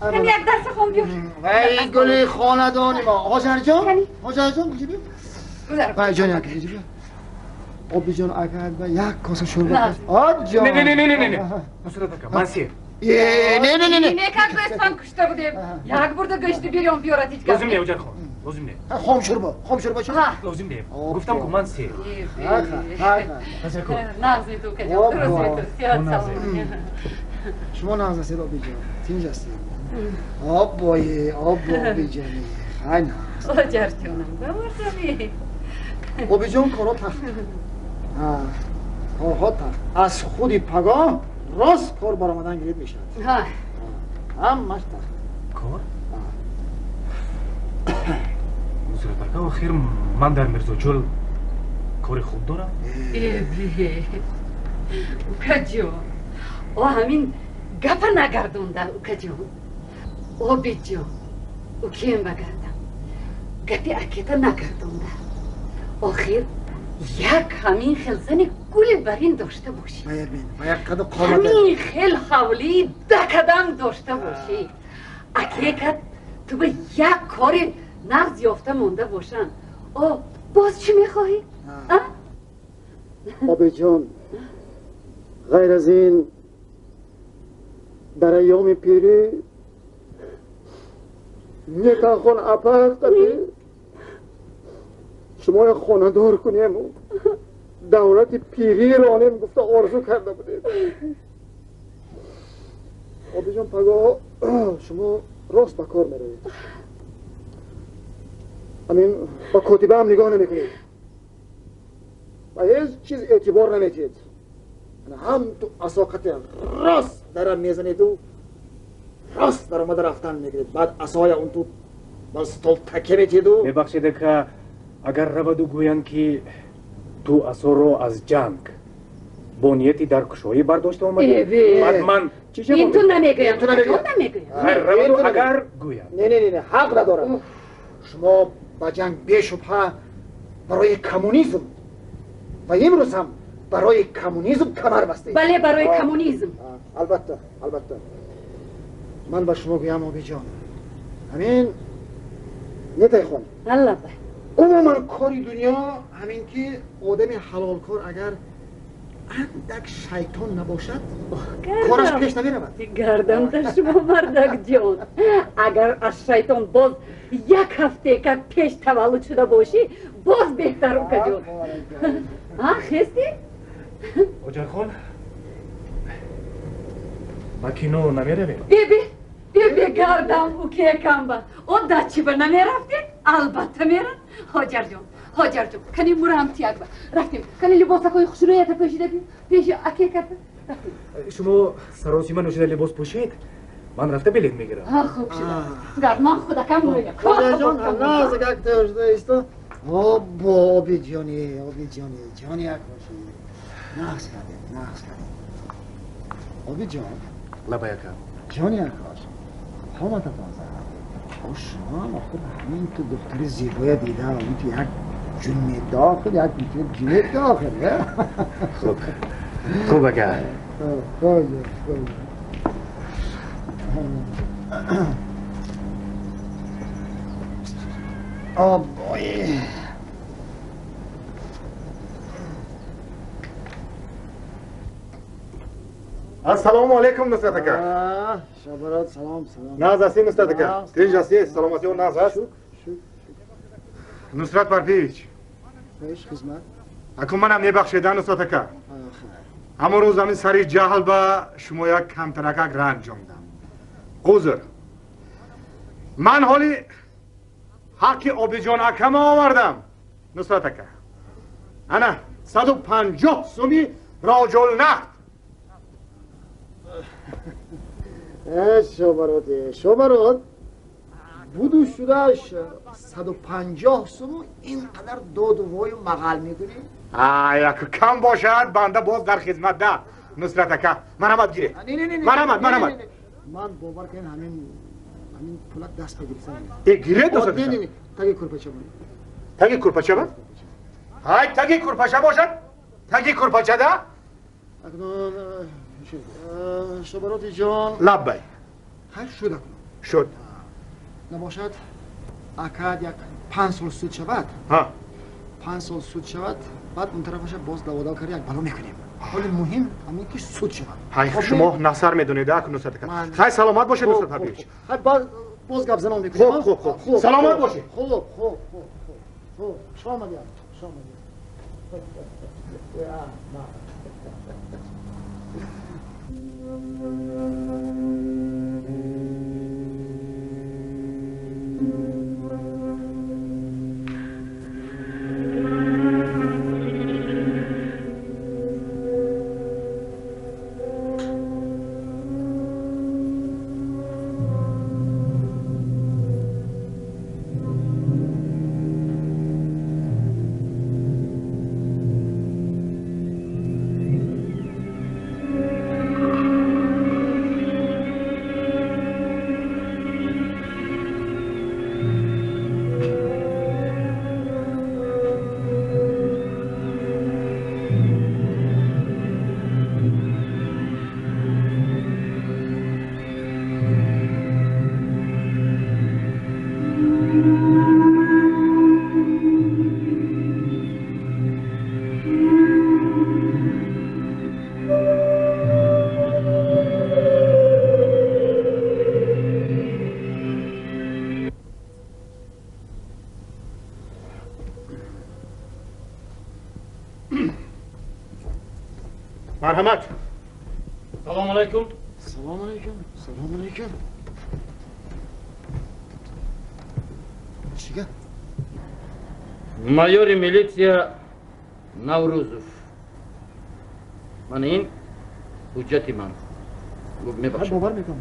کنی یک دست خون بیار وی گلی خاندانی ما حاجر جان بجی بیا بای جان یک بجی بیا آبی جان اگر با یک کاسه شوربه آب جان نه مسئله من سیر نه نیکن دوستان کشته بودیم یک برده گشتی بیریم بیارد هیچ لازم نه اجر خان لازم نه خام شوربه چون لازم نه گفتم که من سیر نغزی تو کنیم درست میتر سیاد سلام شما نغز هستید آبی جان تینج هستید آب بایی جانی خیلی نغز حاجر جانم بمردمی آبی جان کارا تخت کارها تخت از خودی پگاه راست کار برآمدن گرید میشد همش تخت کار؟ مصرفه آخر من در مرزاچل کار خوب دارم؟ اوکا جان او همین گپ نگردونده اوکا جان آبی جان او کیم بگردم گپی اکیتا نگردونده آخر یک همین خلزن گل برین داشته باشی باید قد قامت همین خل حولی دکدم داشته باشی اکیکت تو به یک کار نغز یافته مونده باشن باز چی میخواهی؟ آبی جان غیر از این در ایام پیری نکن خون اپاق تبی شما خاندار کنیم دولت پیری رانیم گفته آرزو کرده بودیم آبی جان پگاه شما راست به کار میروید همین با کاتبه هم نگاه نمیکنید و هیچ چیز اعتبار نمیتید هم تو اساقت راست درم میزنید و راست در آمده رفتن میگیرید بعد اسای اون تو با ستال تکه میتید و ببخشید که اگر رود و گویند که تو اسا رو از جنگ با نیتی در کشایی برداشته آمدی بعد من چی این تو نمیگویم رود و اگر گویند نه حق ندارم شما با جنگ بی‌شبهه برای کمونیسم و امروز هم برای کمونیسم کمر بستید بله برای کمونیسم البته من با شما گویم آبی جان همین نتای خون البته عموما کاری دنیا همین که آدم حلال کار اگر اندک شیطان نباشد کارش پیش نمیرود گردم در شما مردک جان اگر از شیطان باز یک هفته که پیش تولد شده باشی باز بهتر اوکا جان خستی؟ اجر خان با کینو نمیره بی گردم او که کم با او دچی به نمیرفتید البته میرن حاجر جان کنی مورا هم تیاگ با رفتیم کنی لباسه کوی خوش رویت پوشیده پیش اکی کرده رفتیم شما سراسیمه نوشیده لباس پوشید من رفته بلیت میگیرم خوب شده گرد من خدا کم رویه حاجر جان هم نازه که تشده ایستا آبی جانی یک باشی نقص کردیم آبی جان لبا یکم جانی یک باش همه تفازه شما آخر همین تو دختر زیبای دیده اون تو یک جنه داخل یک جنه داخل خوب اگر بای Assalomu alaykum Nusrat aka. Shabarat, salom. Naz asti Nusrat aka. Tinch asti, salomati va naz ast. Nusrat Parpievich. Xo'sh, xizmat. Aka manam nebaqshidan Nusrat aka. Ammo ro'z zamin sari jahl ba shuma yak kamtarakak rang jomdam. Uzr. Man holi haqqi Obijon akama ovardam. Nusrat aka. Ana 150 so'mi rojul naqd. Shobarot. Budu shudash 150 so'm اینقدر دودوی مغل میکنی؟ یک کم باشد بنده باز در خدمت ده نصرت اکا مرحمت گیره مرحمت من باور کن همین پولت دست بگیرسن گیره نصرت اکا نه تاگی کرپچه بود تاگی کرپچه بود؟ های تاگی کرپچه باشد؟ تاگی کرپچه ده؟ اکنون شبراتی جان لبای های شد اکنون شد نباشد اکاد یک 5 سال سود شود 5 سال سود شود بعد اون طرفش باز دوادال کاری یک بلا میکنیم ولی مهم همین که سود شود های شما نصر میدونید اک نصرت اکا خیلی سلامت باشه نصرت حبیبی های باز گپ زنم میکنیم خوب سلامت باشه خوب شما دیگر مرحمت سلام علیکم سلام علیکم چیگه؟ майори милиция Наврузов. Mana in hujjati man. باور میکنم